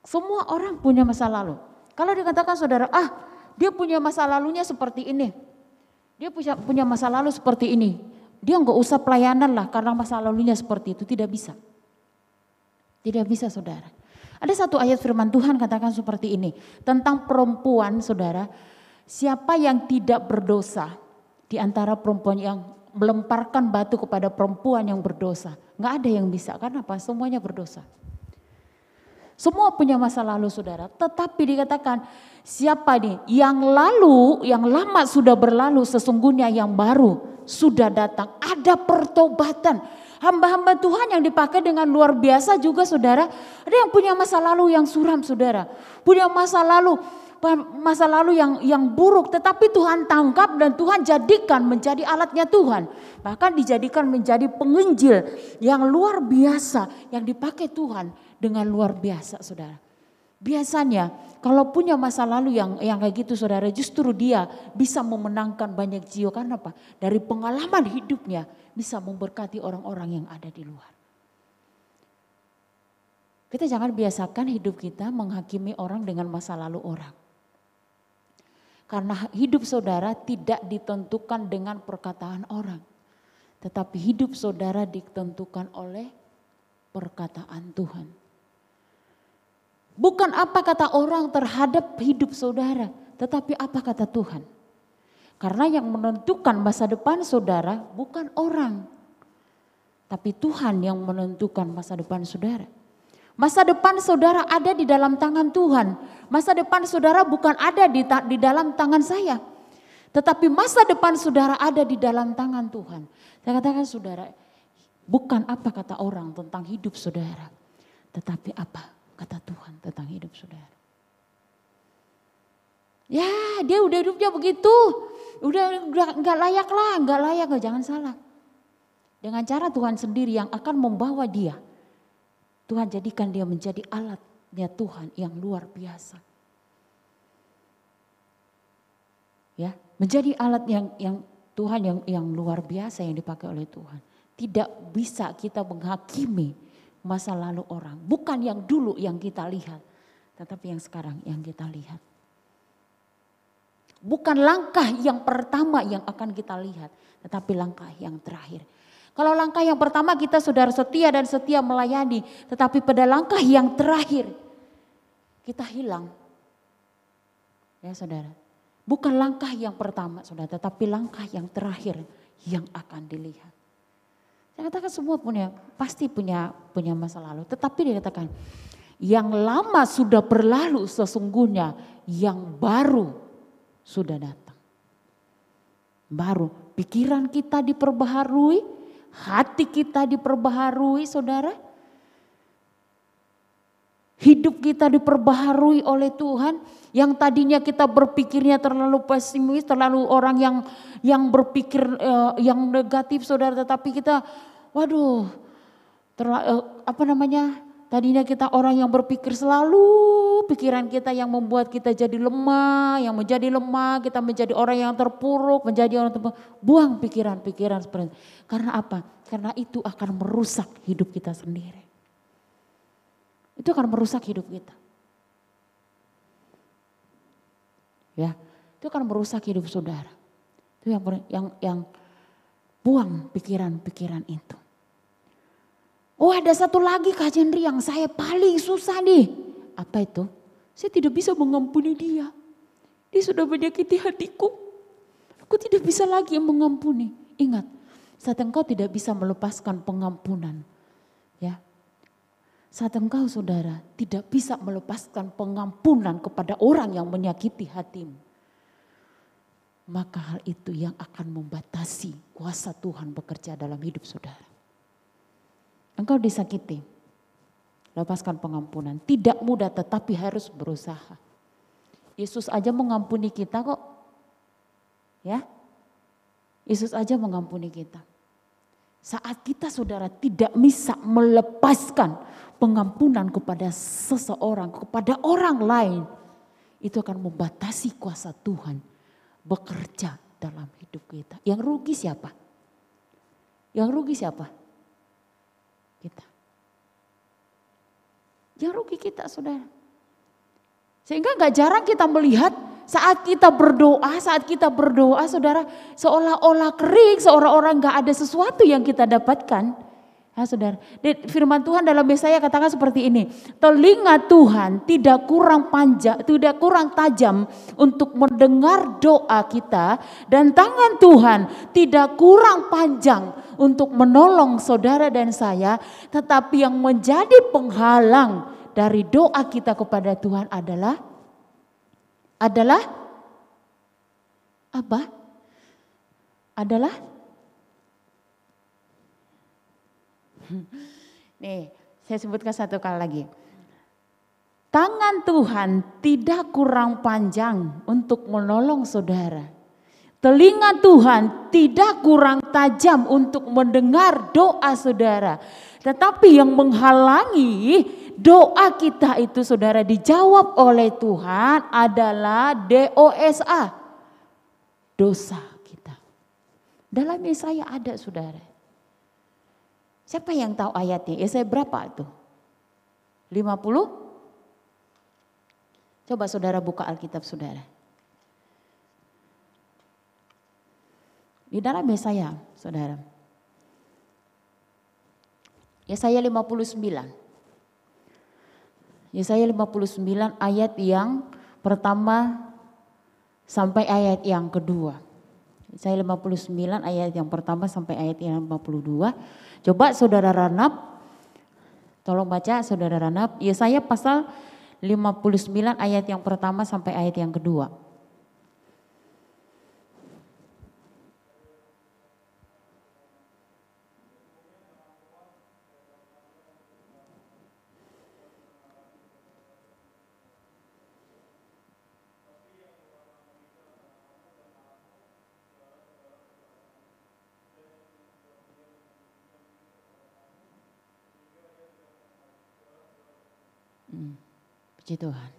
Semua orang punya masa lalu. Kalau dikatakan saudara, dia punya masa lalunya seperti ini. Dia punya masa lalu seperti ini. Dia nggak usah pelayanan lah karena masa lalunya seperti itu. Tidak bisa. Tidak bisa saudara. Ada satu ayat firman Tuhan katakan seperti ini. Tentang perempuan saudara. Siapa yang tidak berdosa di antara perempuan yang melemparkan batu kepada perempuan yang berdosa. Nggak ada yang bisa. Karena apa? Semuanya berdosa. Semua punya masa lalu saudara, tetapi dikatakan siapa nih yang lalu, yang lama sudah berlalu, sesungguhnya yang baru sudah datang. Ada pertobatan. Hamba-hamba Tuhan yang dipakai dengan luar biasa juga saudara, ada yang punya masa lalu yang suram saudara, punya masa lalu yang buruk, tetapi Tuhan tangkap dan Tuhan jadikan menjadi alatnya Tuhan. Bahkan dijadikan menjadi penginjil yang luar biasa yang dipakai Tuhan dengan luar biasa saudara. Biasanya kalau punya masa lalu yang kayak gitu saudara, justru dia bisa memenangkan banyak jiwa. Karena apa? Dari pengalaman hidupnya bisa memberkati orang-orang yang ada di luar. Kita jangan biasakan hidup kita menghakimi orang dengan masa lalu orang. Karena hidup saudara tidak ditentukan dengan perkataan orang. Tetapi hidup saudara ditentukan oleh perkataan Tuhan. Bukan apa kata orang terhadap hidup saudara, tetapi apa kata Tuhan. Karena yang menentukan masa depan saudara bukan orang, tapi Tuhan yang menentukan masa depan saudara. Masa depan saudara ada di dalam tangan Tuhan. Masa depan saudara bukan ada di dalam tangan saya. Tetapi masa depan saudara ada di dalam tangan Tuhan. Saya katakan saudara, bukan apa kata orang tentang hidup saudara, tetapi apa kata Tuhan tentang hidup saudara. Ya dia udah hidupnya begitu, udah gak layak lah, jangan salah. Dengan cara Tuhan sendiri yang akan membawa dia. Tuhan jadikan dia menjadi alatnya Tuhan yang luar biasa. Ya, menjadi alat yang Tuhan yang luar biasa yang dipakai oleh Tuhan. Tidak bisa kita menghakimi masa lalu orang. Bukan yang dulu yang kita lihat, tetapi yang sekarang yang kita lihat. Bukan langkah yang pertama yang akan kita lihat, tetapi langkah yang terakhir. Kalau langkah yang pertama kita saudara setia dan setia melayani, tetapi pada langkah yang terakhir kita hilang. Ya saudara, bukan langkah yang pertama saudara, tetapi langkah yang terakhir yang akan dilihat. Saya katakan semua pasti punya masa lalu. Tetapi dikatakan yang lama sudah berlalu, sesungguhnya yang baru sudah datang. Baru pikiran kita diperbaharui, hati kita diperbaharui saudara. Hidup kita diperbaharui oleh Tuhan. Yang tadinya kita berpikirnya terlalu pesimis, terlalu orang yang berpikir yang negatif saudara. Tetapi kita tadinya kita orang yang berpikir selalu pikiran kita yang membuat kita jadi lemah, kita menjadi orang yang terpuruk, buang pikiran-pikiran seperti itu. Karena apa? Karena itu akan merusak hidup kita sendiri. Itu akan merusak hidup kita. Ya, itu akan merusak hidup saudara. Itu yang buang pikiran-pikiran itu. Oh ada satu lagi Kak Jendri yang saya paling susah nih. Apa itu? Saya tidak bisa mengampuni dia. Dia sudah menyakiti hatiku. Aku tidak bisa lagi mengampuni. Ingat, saat engkau tidak bisa melepaskan pengampunan. Ya, saat engkau saudara tidak bisa melepaskan pengampunan kepada orang yang menyakiti hatimu. Maka hal itu yang akan membatasi kuasa Tuhan bekerja dalam hidup saudara. Engkau disakiti, lepaskan pengampunan. Tidak mudah tetapi harus berusaha. Yesus aja mengampuni kita kok. Ya, Yesus aja mengampuni kita. Saat kita saudara tidak bisa melepaskan pengampunan kepada seseorang, kepada orang lain. Itu akan membatasi kuasa Tuhan bekerja dalam hidup kita. Yang rugi siapa? Yang rugi siapa? Kita. Yang rugi kita saudara. Sehingga gak jarang kita melihat saat kita berdoa saudara, seolah-olah kering, seolah-olah nggak ada sesuatu yang kita dapatkan. Ya, saudara, firman Tuhan dalam Yesaya katakan seperti ini, telinga Tuhan tidak kurang panjang, tidak kurang tajam untuk mendengar doa kita, dan tangan Tuhan tidak kurang panjang untuk menolong saudara dan saya, tetapi yang menjadi penghalang dari doa kita kepada Tuhan adalah apa? Nih, saya sebutkan satu kali lagi. Tangan Tuhan tidak kurang panjang untuk menolong saudara. Telinga Tuhan tidak kurang tajam untuk mendengar doa saudara. Tetapi yang menghalangi doa kita itu saudara dijawab oleh Tuhan adalah DOSA. Dosa kita. Dalam Yesaya ada saudara. Siapa yang tahu ayatnya? Yesaya berapa itu? 50? Coba saudara buka Alkitab saudara. Di dalam Yesaya saudara. Yesaya 59. Yesaya 59 ayat yang pertama sampai ayat yang kedua. Yesaya 59 ayat yang pertama sampai ayat yang 52. Coba saudara Ranap, tolong baca saudara Ranap, Yesaya pasal 59 ayat yang pertama sampai ayat yang kedua. Puji Tuhan.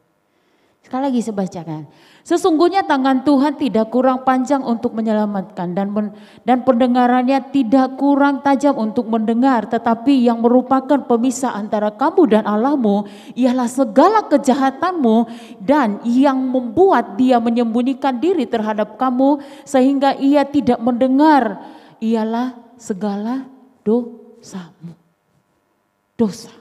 Sekali lagi saya bacakan. Sesungguhnya tangan Tuhan tidak kurang panjang untuk menyelamatkan dan pendengarannya tidak kurang tajam untuk mendengar, tetapi yang merupakan pemisah antara kamu dan Allahmu ialah segala kejahatanmu, dan yang membuat dia menyembunyikan diri terhadap kamu sehingga ia tidak mendengar ialah segala dosamu. Dosa.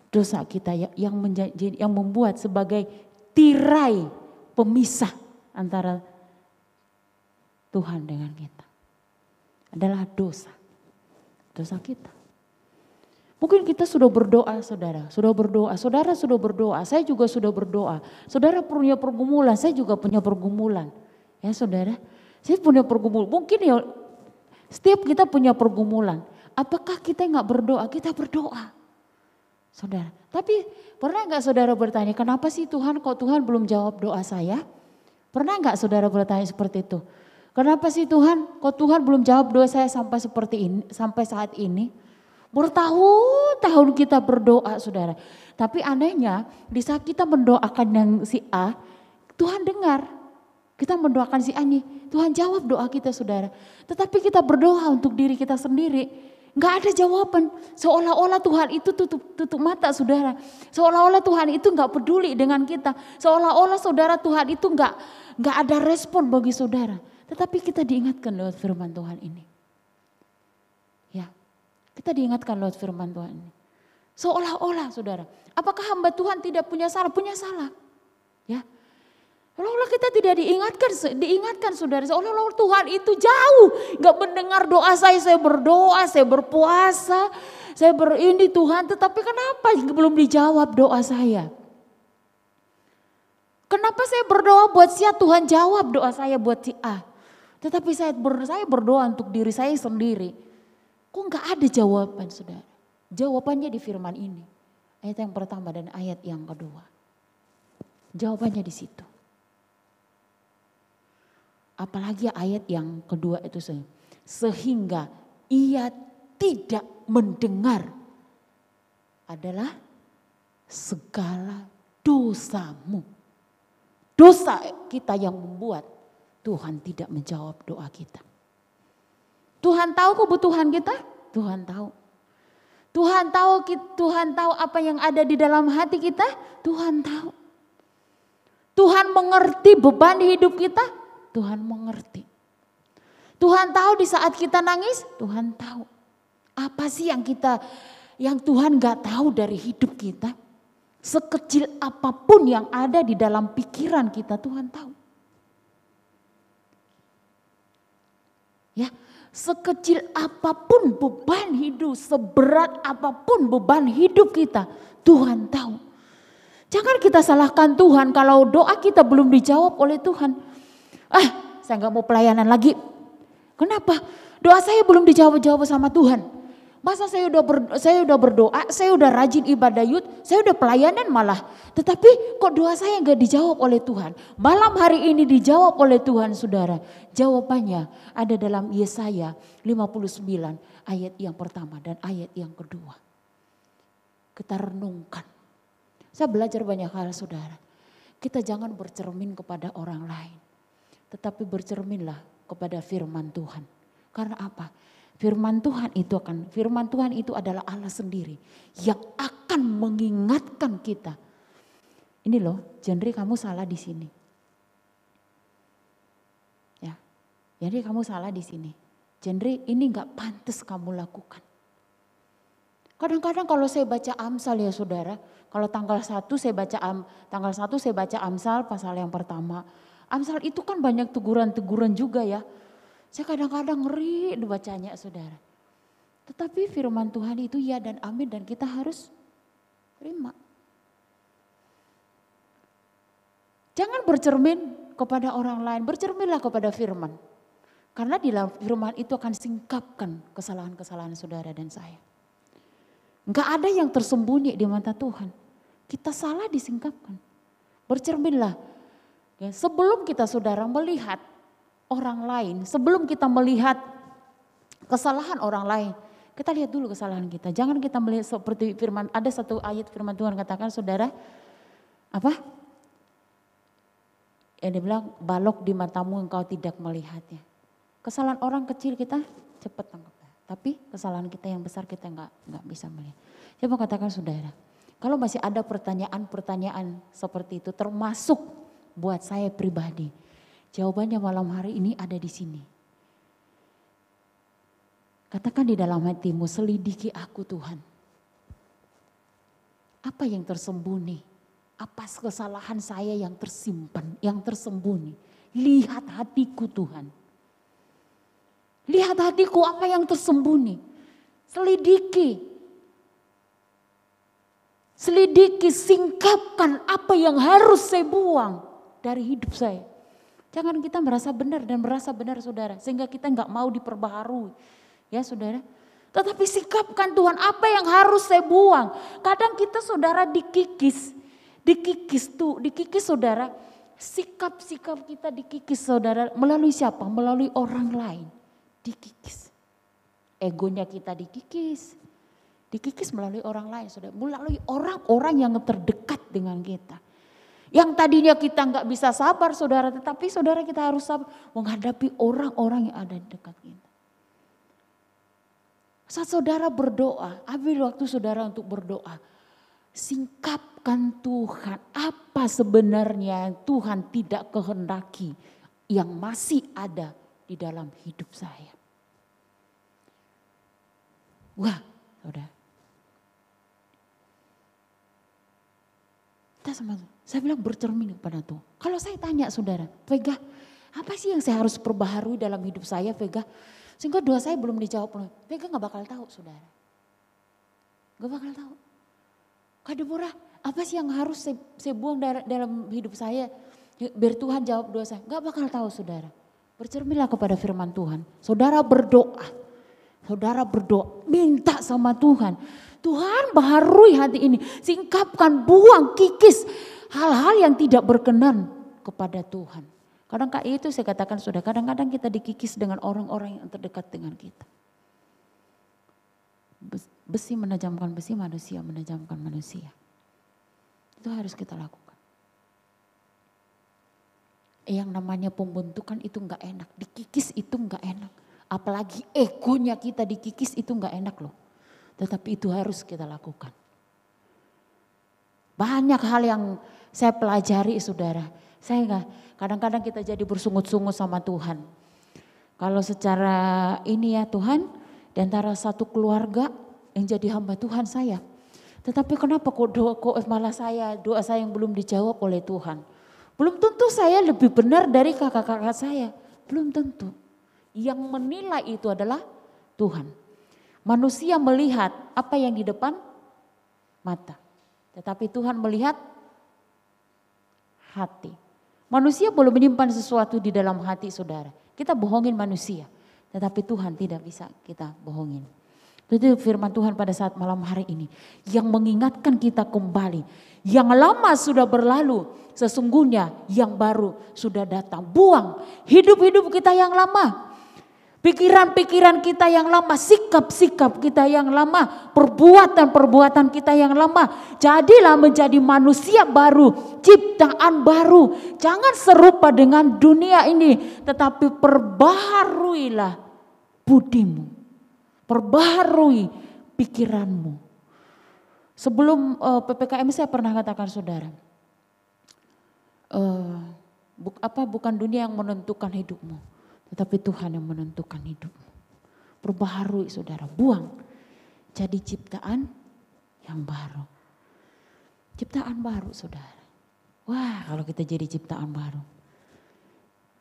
Dosa kita yang membuat sebagai tirai pemisah antara Tuhan dengan kita adalah dosa. Dosa kita. Mungkin kita sudah berdoa saudara, saudara sudah berdoa, saya juga sudah berdoa. Saudara punya pergumulan, saya juga punya pergumulan. Ya saudara, saya punya pergumulan. Mungkin ya setiap kita punya pergumulan. Apakah kita nggak berdoa? Kita berdoa. Saudara, tapi pernah nggak saudara bertanya, kenapa sih Tuhan, kok Tuhan belum jawab doa saya? Pernah nggak saudara bertanya seperti itu? Kenapa sih Tuhan, kok Tuhan belum jawab doa saya sampai seperti ini, sampai saat ini? Bertahun-tahun kita berdoa saudara. Tapi anehnya di saat kita mendoakan yang si A, Tuhan dengar. Kita mendoakan si A nih, Tuhan jawab doa kita saudara. Tetapi kita berdoa untuk diri kita sendiri. Nggak ada jawaban, seolah-olah Tuhan itu tutup mata saudara. Seolah-olah Tuhan itu nggak peduli dengan kita. Seolah-olah saudara Tuhan itu nggak ada respon bagi saudara. Tetapi kita diingatkan lewat firman Tuhan ini. Ya, kita diingatkan lewat firman Tuhan ini. Seolah-olah saudara, apakah hamba Tuhan tidak punya salah? Punya salah. Ya. Seolah-olah kita tidak diingatkan saudara, seolah-olah Tuhan itu jauh, gak mendengar doa saya berdoa, saya berpuasa, saya berini Tuhan, tetapi kenapa belum dijawab doa saya? Kenapa saya berdoa buat si A, Tuhan jawab doa saya buat si A, tetapi saya berdoa untuk diri saya sendiri, kok gak ada jawaban saudara? Jawabannya di firman ini, ayat yang pertama dan ayat yang kedua, jawabannya di situ. Apalagi ayat yang kedua itu sehingga ia tidak mendengar adalah segala dosamu. Dosa kita yang membuat Tuhan tidak menjawab doa kita. Tuhan tahu kebutuhan kita, Tuhan tahu. Tuhan tahu apa yang ada di dalam hati kita, Tuhan tahu. Tuhan mengerti beban hidup kita, Tuhan mengerti. Tuhan tahu di saat kita nangis, Tuhan tahu. Apa sih yang Tuhan gak tahu dari hidup kita? Sekecil apapun yang ada di dalam pikiran kita, Tuhan tahu. Ya, sekecil apapun beban hidup, seberat apapun beban hidup kita, Tuhan tahu. Jangan kita salahkan Tuhan kalau doa kita belum dijawab oleh Tuhan. Saya gak mau pelayanan lagi. Kenapa? Doa saya belum dijawab sama Tuhan. Masa saya udah berdoa, saya udah rajin ibadah yud, saya udah pelayanan malah. Tetapi kok doa saya gak dijawab oleh Tuhan. Malam hari ini dijawab oleh Tuhan, saudara. Jawabannya ada dalam Yesaya 59 ayat yang pertama dan ayat yang kedua. Kita renungkan. Saya belajar banyak hal, saudara. Kita jangan bercermin kepada orang lain. Tetapi bercerminlah kepada firman Tuhan. Karena apa? Firman Tuhan itu adalah Allah sendiri yang akan mengingatkan kita. Ini loh, Jendri kamu salah di sini. Ya, jadi kamu salah di sini. Jendri ini gak pantas kamu lakukan. Kadang-kadang kalau saya baca Amsal ya saudara, kalau tanggal 1 saya baca Amsal pasal yang pertama. Amsal itu kan banyak teguran-teguran juga ya. Saya kadang-kadang ngeri bacanya saudara. Tetapi firman Tuhan itu ya dan amin dan kita harus terima. Jangan bercermin kepada orang lain, bercerminlah kepada firman. Karena di dalam firman itu akan singkapkan kesalahan-kesalahan saudara dan saya. Enggak ada yang tersembunyi di mata Tuhan. Kita salah disingkapkan. Bercerminlah. Ya, sebelum kita saudara melihat orang lain, sebelum kita melihat kesalahan orang lain, kita lihat dulu kesalahan kita. Jangan kita melihat seperti firman, ada satu ayat firman Tuhan katakan saudara, apa? Yang dia bilang, balok di matamu engkau tidak melihatnya. Kesalahan orang kecil kita cepat tangkap. Tapi kesalahan kita yang besar kita enggak bisa melihat. Saya mau katakan saudara, kalau masih ada pertanyaan-pertanyaan seperti itu termasuk buat saya pribadi, jawabannya malam hari ini ada di sini. Katakan di dalam hatimu, selidiki aku Tuhan. Apa yang tersembunyi? Apa kesalahan saya yang tersimpan, yang tersembunyi? Lihat hatiku Tuhan. Lihat hatiku apa yang tersembunyi. Selidiki. Selidiki, singkapkan apa yang harus saya buang dari hidup saya. Jangan kita merasa benar dan merasa benar saudara. Sehingga kita enggak mau diperbaharui. Ya saudara. Tetapi sikapkan Tuhan apa yang harus saya buang. Kadang kita saudara dikikis saudara. Sikap-sikap kita dikikis saudara. Melalui siapa? Melalui orang lain. Dikikis. Egonya kita dikikis. Dikikis melalui orang lain saudara. Melalui orang-orang yang terdekat dengan kita. Yang tadinya kita nggak bisa sabar saudara, tetapi saudara kita harus sabar menghadapi orang-orang yang ada di dekat kita. Saat saudara berdoa, ambil waktu saudara untuk berdoa. Singkapkan Tuhan, apa sebenarnya Tuhan tidak kehendaki yang masih ada di dalam hidup saya. Wah, saudara. Saya bilang bercermin kepada Tuhan. Kalau saya tanya saudara, Vega, apa sih yang saya harus perbaharui dalam hidup saya Vega? Sehingga doa saya belum dijawab. Vega gak bakal tahu saudara. Gak bakal tahu. Kak Deborah, apa sih yang harus saya buang dalam hidup saya? Biar Tuhan jawab doa saya. Gak bakal tahu saudara. Bercerminlah kepada firman Tuhan. Saudara berdoa. Minta sama Tuhan. Tuhan baharui hati ini. Singkapkan, buang, kikis hal-hal yang tidak berkenan kepada Tuhan. Kadang itu saya katakan sudah, kadang-kadang kita dikikis dengan orang-orang yang terdekat dengan kita. Besi menajamkan besi, manusia menajamkan manusia. Itu harus kita lakukan. Yang namanya pembentukan itu enggak enak, dikikis itu enggak enak. Apalagi egonya kita dikikis itu enggak enak loh. Tetapi itu harus kita lakukan. Banyak hal yang saya pelajari saudara. Kadang-kadang kita jadi bersungut-sungut sama Tuhan. Kalau secara ini ya Tuhan, di antara satu keluarga yang jadi hamba Tuhan saya. Tetapi kenapa kok malah doa saya yang belum dijawab oleh Tuhan. Belum tentu saya lebih benar dari kakak-kakak saya. Belum tentu. Yang menilai itu adalah Tuhan. Manusia melihat apa yang di depan mata. Tetapi Tuhan melihat hati. Manusia boleh menyimpan sesuatu di dalam hati saudara. Kita bohongin manusia. Tetapi Tuhan tidak bisa kita bohongin. Itu firman Tuhan pada saat malam hari ini. Yang mengingatkan kita kembali. Yang lama sudah berlalu. Sesungguhnya yang baru sudah datang. Buang hidup-hidup kita yang lama. Pikiran-pikiran kita yang lama, sikap-sikap kita yang lama, perbuatan-perbuatan kita yang lama. Jadilah menjadi manusia baru, ciptaan baru. Jangan serupa dengan dunia ini, tetapi perbaharuilah budimu. Perbaharui pikiranmu. Sebelum PPKM saya pernah katakan saudara, bukan dunia yang menentukan hidupmu. Tetapi Tuhan yang menentukan hidupmu. Perbaharui saudara, buang. Jadi ciptaan yang baru. Ciptaan baru saudara. Wah kalau kita jadi ciptaan baru.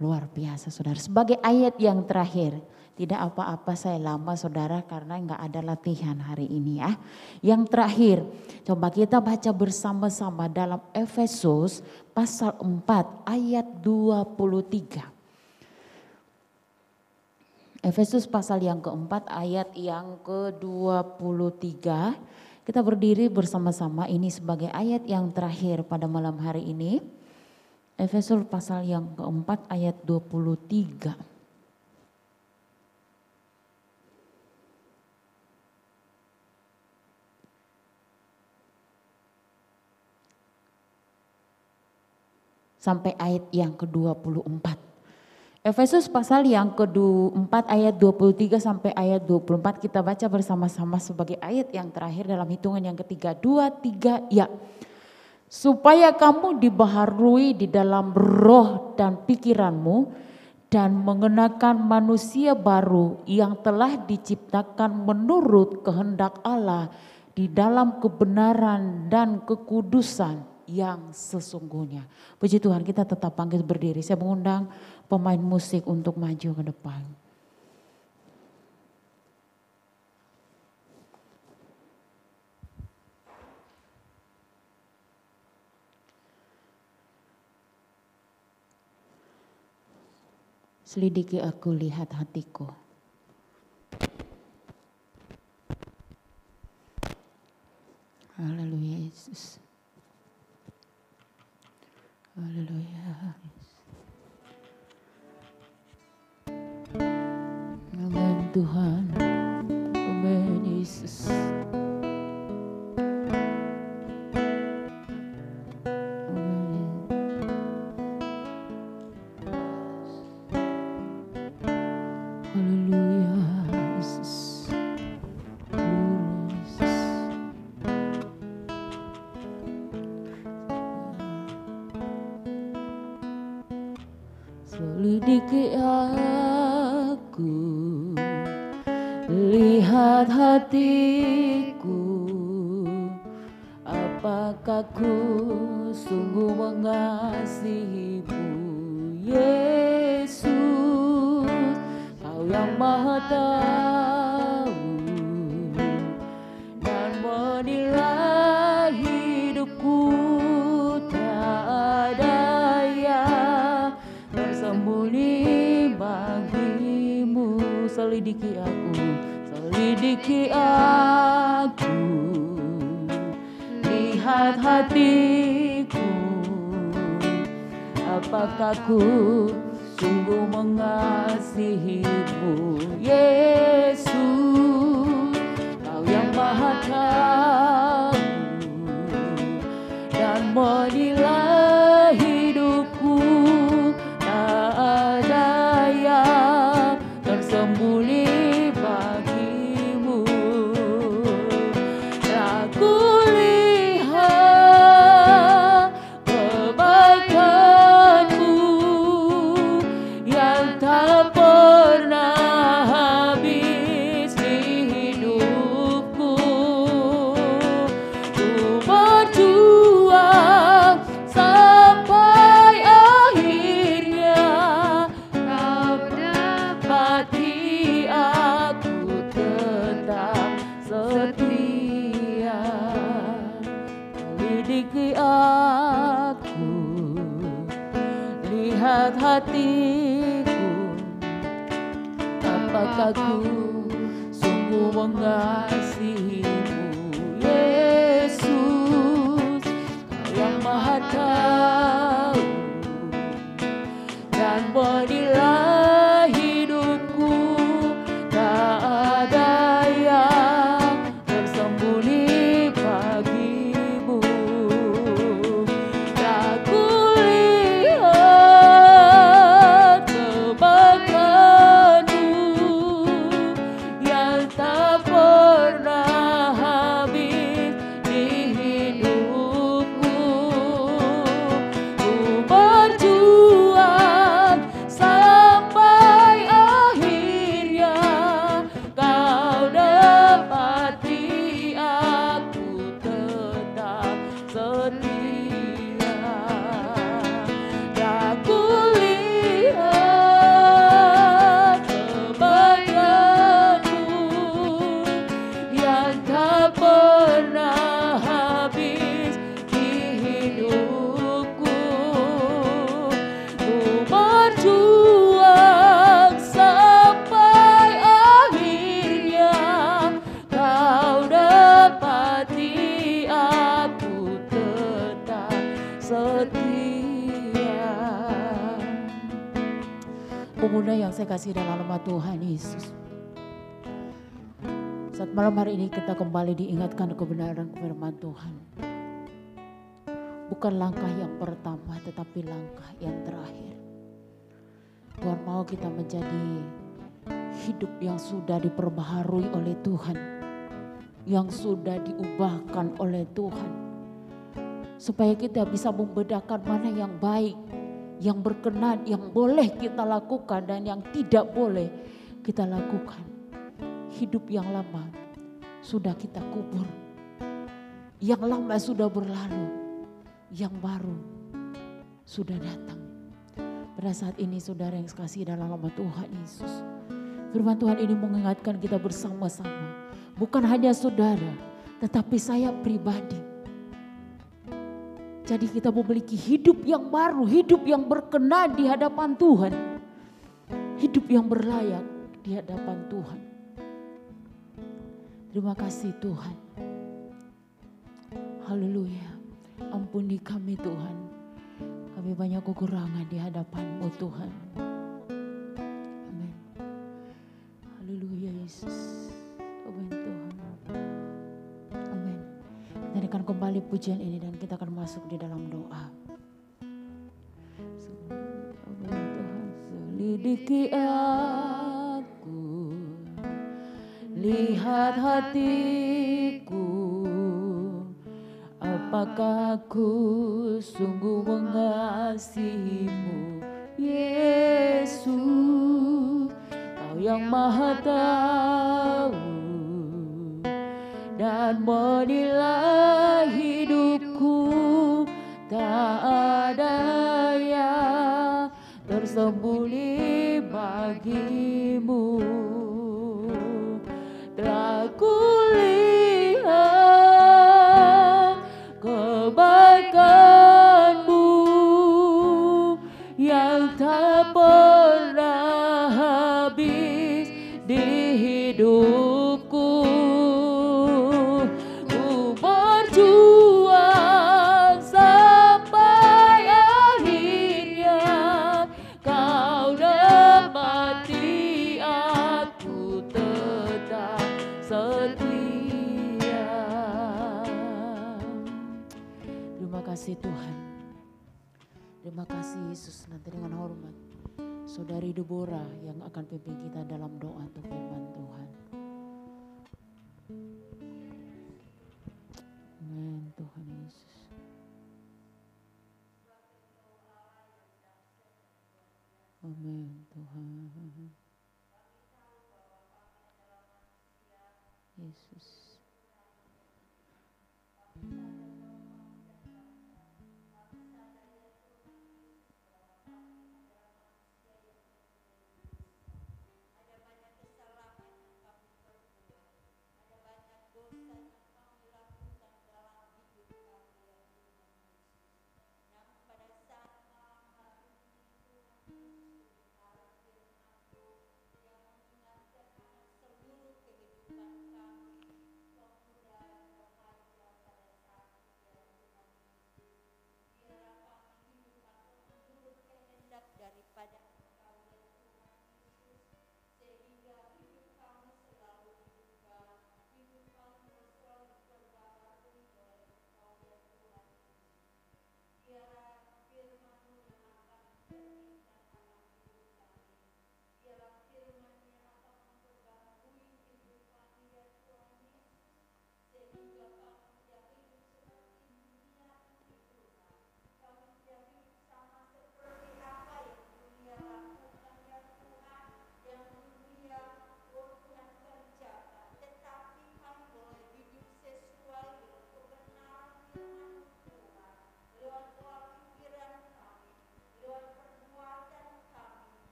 Luar biasa saudara. Sebagai ayat yang terakhir. Tidak apa-apa saya lama saudara karena enggak ada latihan hari ini ya. Yang terakhir coba kita baca bersama-sama dalam Efesus pasal 4 ayat 23. Efesus pasal yang keempat ayat yang ke-23. Kita berdiri bersama-sama ini sebagai ayat yang terakhir pada malam hari ini. Efesus pasal yang keempat ayat 23. Sampai ayat yang ke-24. Efesus pasal yang ke-4 ayat 23 sampai ayat 24 kita baca bersama-sama sebagai ayat yang terakhir dalam hitungan yang ketiga. 2, 3, ya. Supaya kamu dibaharui di dalam roh dan pikiranmu dan mengenakan manusia baru yang telah diciptakan menurut kehendak Allah di dalam kebenaran dan kekudusan yang sesungguhnya. Puji Tuhan, kita tetap bangkit berdiri. Saya mengundang pemain musik untuk maju ke depan. Selidiki aku, lihat hatiku. Haleluya Yesus. Haleluya. Amin Tuhan. Amin Yesus. Amin. Haleluya Yesus. Selidiki aku, lihat hatiku, apakah ku sungguh mengasihimu, Yesus, Kau yang Maha Tahu dan menilai hidupku, tak ada yang tersembunyi bagimu. Selidiki aku, lihat hatiku, apakah ku sungguh mengasihimu, Yesus, Kau yang Maha Tahu dan menilai hidupku, tak ada yang tersembunyi bagimu. hatiku, apakah ku sungguh mengasihimu, Yesus, Kau yang Maha Tahu dan menilai hidupku, tak ada yang tersembunyi bagimu. Tak kulihat kebaikanmu yang tak pernah habis di hidupku. Ku berjuang sampai akhirnya Kau dapati aku tetap setia. Tak kulihat kebaikanmu yang tak pernah habis di hidupku. Ku berjuang sampai akhirnya Kau dapati aku tetap setia. Pemuda yang saya kasih dalam nama Tuhan Yesus, saat malam hari ini kita kembali diingatkan kebenaran firman Tuhan. Bukan langkah yang pertama tetapi langkah yang terakhir. Tuhan mau kita menjadi hidup yang sudah diperbaharui oleh Tuhan, yang sudah diubahkan oleh Tuhan, supaya kita bisa membedakan mana yang baik, yang berkenan, yang boleh kita lakukan dan yang tidak boleh kita lakukan. Hidup yang lama sudah kita kubur, yang lama sudah berlalu, yang baru sudah datang. Pada saat ini saudara yang kasih dalam nama Tuhan Yesus, firman Tuhan ini mengingatkan kita bersama-sama. Bukan hanya saudara, tetapi saya pribadi. Jadi kita memiliki hidup yang baru, hidup yang berkenan di hadapan Tuhan. Hidup yang berlayak di hadapan Tuhan. Terima kasih Tuhan. Haleluya. Ampuni kami Tuhan. Kami banyak kekurangan di hadapan-Mu Tuhan. Amin. Haleluya Yesus. Amin Tuhan. Amin. Kita akan kembali pujian ini dan kita akan masuk di dalam doa. Amin Tuhan. Selidiki aku, lihat hatiku, apakah aku sungguh mengasihimu, Yesus, Kau yang Maha Tahu dan menilai hidupku, tak ada yang tersembunyi bagimu. Telah kulihat kebaikanmu yang tak pernah habis di hidupku. Ku berjuang sampai akhirnya Kau dapati aku tetap setia. Terima kasih Tuhan. Terima kasih Yesus. Nanti dengan hormat Saudari Deborah yang akan pimpin kita dalam doa untuk firman Tuhan. Amin Tuhan Yesus. Amin Tuhan. Yesus.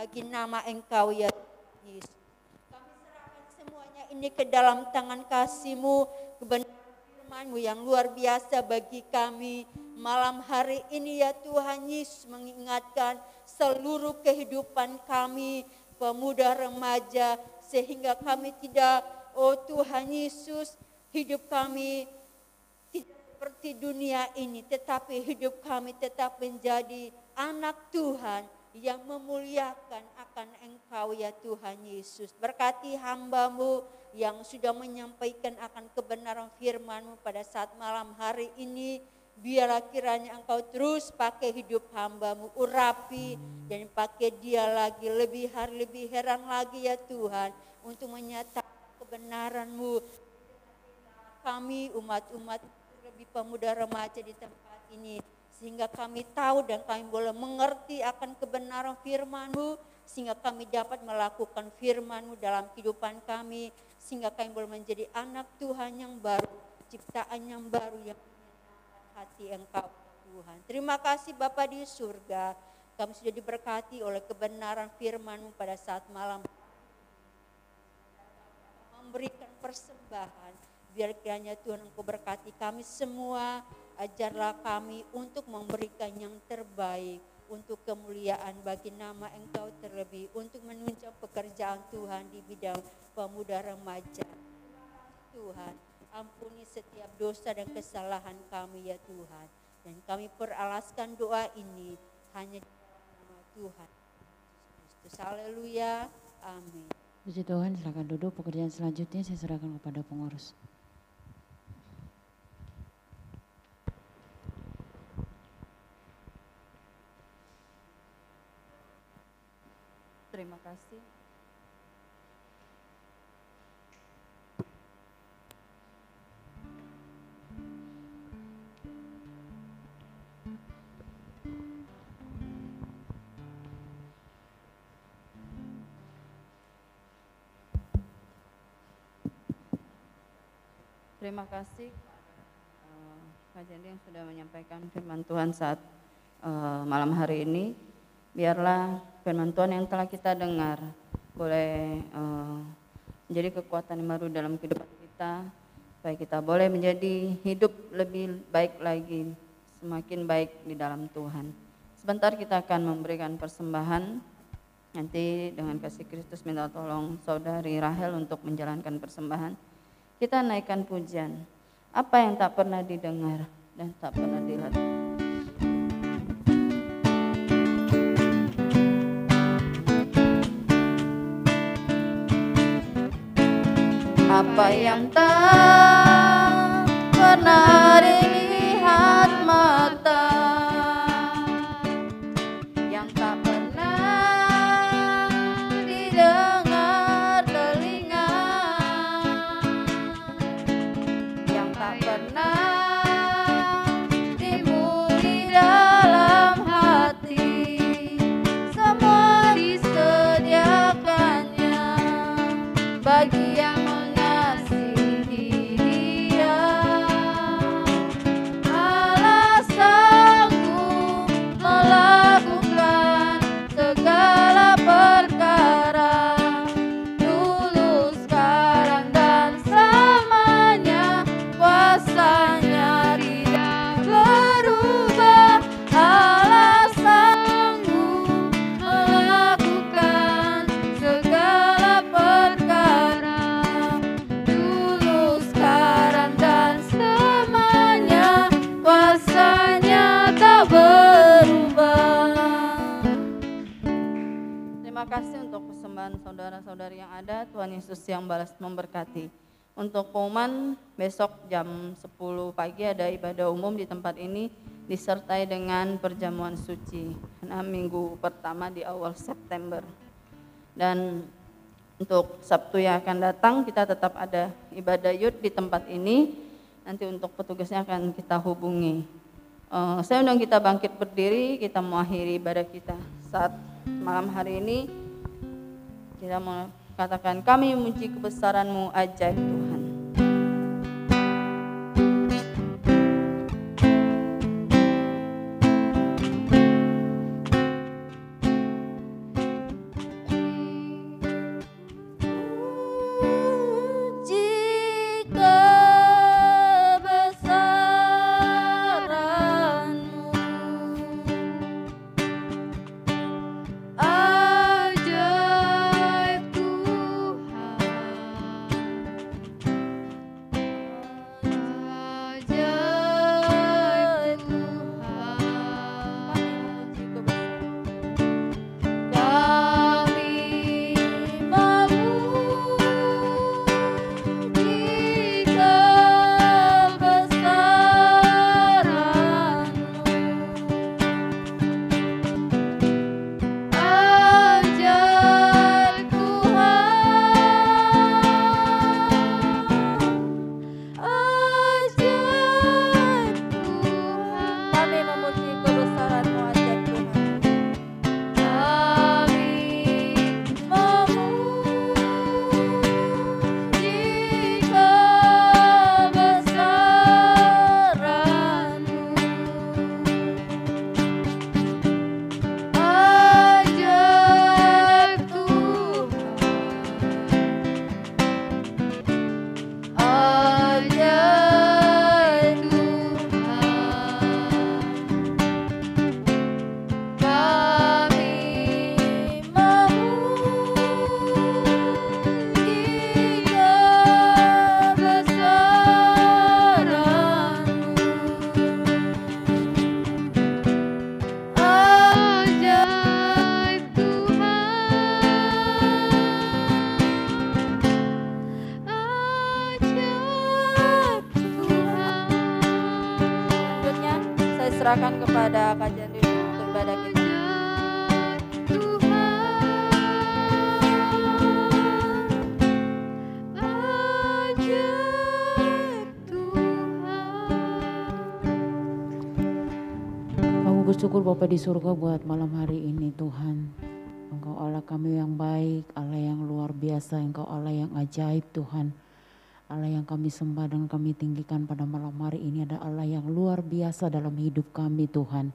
bagi nama Engkau ya Yesus. Kami serahkan semuanya ini ke dalam tangan kasih-Mu, kebenaran firman-Mu yang luar biasa bagi kami. Malam hari ini ya Tuhan Yesus mengingatkan seluruh kehidupan kami, pemuda remaja, sehingga kami tidak, oh Tuhan Yesus, hidup kami tidak seperti dunia ini, tetapi hidup kami tetap menjadi anak Tuhan yang memuliakan akan Engkau ya Tuhan Yesus. Berkati hamba-Mu yang sudah menyampaikan akan kebenaran firman-Mu pada saat malam hari ini. Biarlah kiranya Engkau terus pakai hidup hamba-Mu, urapi dan pakai dia lagi lebih hari lebih heran lagi ya Tuhan untuk menyatakan kebenaran-Mu. Kami umat-umat lebih pemuda remaja di tempat ini, sehingga kami tahu dan kami boleh mengerti akan kebenaran firman-Mu, sehingga kami dapat melakukan firman-Mu dalam kehidupan kami, sehingga kami boleh menjadi anak Tuhan yang baru, ciptaan yang baru yang hati Engkau Tuhan. Terima kasih Bapa di surga, kami sudah diberkati oleh kebenaran firman-Mu pada saat malam memberikan persembahan. Biar kiranya Tuhan Engkau berkati kami semua, ajarlah kami untuk memberikan yang terbaik untuk kemuliaan bagi nama Engkau terlebih, untuk menunjang pekerjaan Tuhan di bidang pemuda remaja. Tuhan, ampuni setiap dosa dan kesalahan kami ya Tuhan. Dan kami peralaskan doa ini hanya di nama Tuhan Yesus. Haleluya. Amin. Puji Tuhan, silakan duduk. Pekerjaan selanjutnya saya serahkan kepada pengurus. Terima kasih. Terima kasih Kak Jendi yang sudah menyampaikan firman Tuhan saat malam hari ini. Biarlah firman Tuhan yang telah kita dengar boleh menjadi kekuatan yang baru dalam kehidupan kita, supaya kita boleh menjadi hidup lebih baik lagi, semakin baik di dalam Tuhan. Sebentar kita akan memberikan persembahan. Nanti dengan kasih Kristus minta tolong saudari Rahel untuk menjalankan persembahan. Kita naikkan pujian, apa yang tak pernah didengar dan tak pernah dilihat. Apa yang tak pernah dilihat mata, yang tak pernah didengar telinga, yang tak pernah timbul di dalam hati, semua disediakannya bagi yang saudara-saudari yang ada. Tuhan Yesus yang balas memberkati. Untuk pengumuman, besok jam 10 pagi ada ibadah umum di tempat ini, disertai dengan perjamuan suci, karena minggu pertama di awal September. Dan untuk Sabtu yang akan datang kita tetap ada ibadah youth di tempat ini. Nanti untuk petugasnya akan kita hubungi. Saya undang kita bangkit berdiri, kita mengakhiri ibadah kita saat malam hari ini. Kita mau katakan, kami memuji kebesaran-Mu ajaib Tuhan. serahkan kepada Kak Jandil untuk ibadah kita. Bersyukur Bapa di surga buat malam hari ini Tuhan. Engkau Allah kami yang baik, Allah yang luar biasa, Engkau Allah yang ajaib Tuhan. Allah yang kami sembah dan kami tinggikan pada malam hari ini ada Allah yang luar biasa dalam hidup kami Tuhan.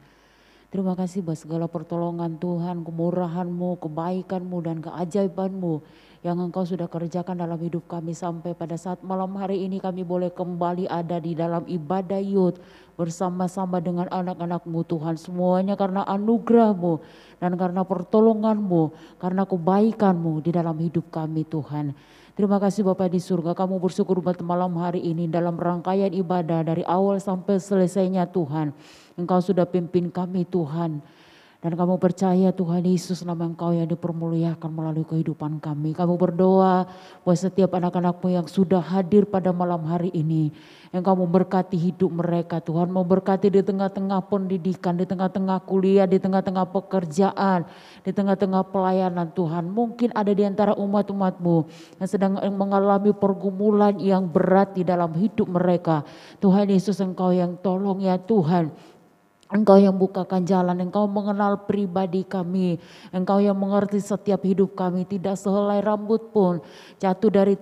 Terima kasih buat segala pertolongan Tuhan, kemurahan-Mu, kebaikan-Mu dan keajaiban-Mu yang Engkau sudah kerjakan dalam hidup kami sampai pada saat malam hari ini kami boleh kembali ada di dalam ibadah Yud bersama-sama dengan anak-anak-Mu Tuhan. Semuanya karena anugerah-Mu dan karena pertolongan-Mu, karena kebaikan-Mu di dalam hidup kami Tuhan. Terima kasih Bapa di surga, kami bersyukur buat malam hari ini dalam rangkaian ibadah dari awal sampai selesainya Tuhan. Engkau sudah pimpin kami Tuhan. Dan kamu percaya Tuhan Yesus nama Engkau yang dipermuliakan melalui kehidupan kami. Kamu berdoa buat setiap anak-anak-Mu yang sudah hadir pada malam hari ini. Engkau memberkati hidup mereka Tuhan. Memberkati di tengah-tengah pendidikan, di tengah-tengah kuliah, di tengah-tengah pekerjaan, di tengah-tengah pelayanan Tuhan. Mungkin ada di antara umat-umat-Mu yang sedang mengalami pergumulan yang berat di dalam hidup mereka. Tuhan Yesus Engkau yang tolong ya Tuhan. Engkau yang bukakan jalan, Engkau mengenal pribadi kami, Engkau yang mengerti setiap hidup kami, tidak sehelai rambut pun jatuh dari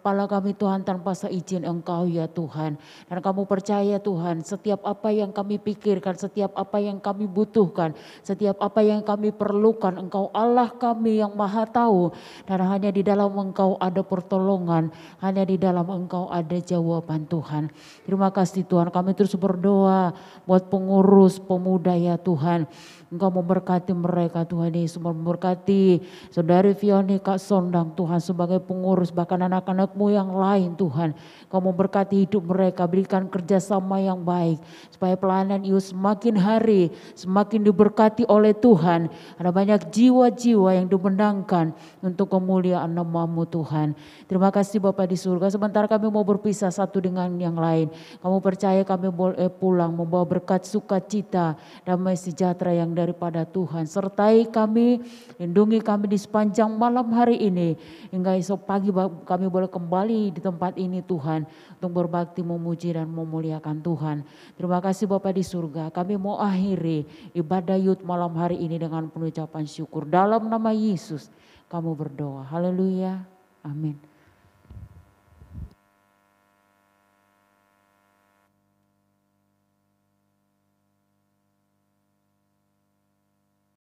kepala kami Tuhan tanpa seizin Engkau ya Tuhan. Dan kamu percaya Tuhan setiap apa yang kami pikirkan, setiap apa yang kami butuhkan, setiap apa yang kami perlukan Engkau Allah kami yang maha tahu. Dan hanya di dalam Engkau ada pertolongan, hanya di dalam Engkau ada jawaban Tuhan. Terima kasih Tuhan, kami terus berdoa buat pengurus pemuda ya Tuhan. Engkau memberkati mereka Tuhan Yesus, memberkati Saudari Fioni Kak Sondang Tuhan sebagai pengurus, bahkan anak-anak-Mu yang lain Tuhan. Engkau memberkati hidup mereka, berikan kerjasama yang baik supaya pelayanan Yud semakin hari semakin diberkati oleh Tuhan. Ada banyak jiwa-jiwa yang dimenangkan untuk kemuliaan nama-Mu Tuhan. Terima kasih Bapa di surga, sebentar kami mau berpisah satu dengan yang lain. Kamu percaya kami boleh pulang membawa berkat sukacita, damai sejahtera yang daripada Tuhan. Sertai kami, lindungi kami di sepanjang malam hari ini. Hingga esok pagi kami boleh kembali di tempat ini Tuhan. Untuk berbakti, memuji dan memuliakan Tuhan. Terima kasih Bapa di surga. Kami mau akhiri ibadah Yud malam hari ini dengan penuh ucapan syukur. Dalam nama Yesus kami berdoa. Haleluya. Amin.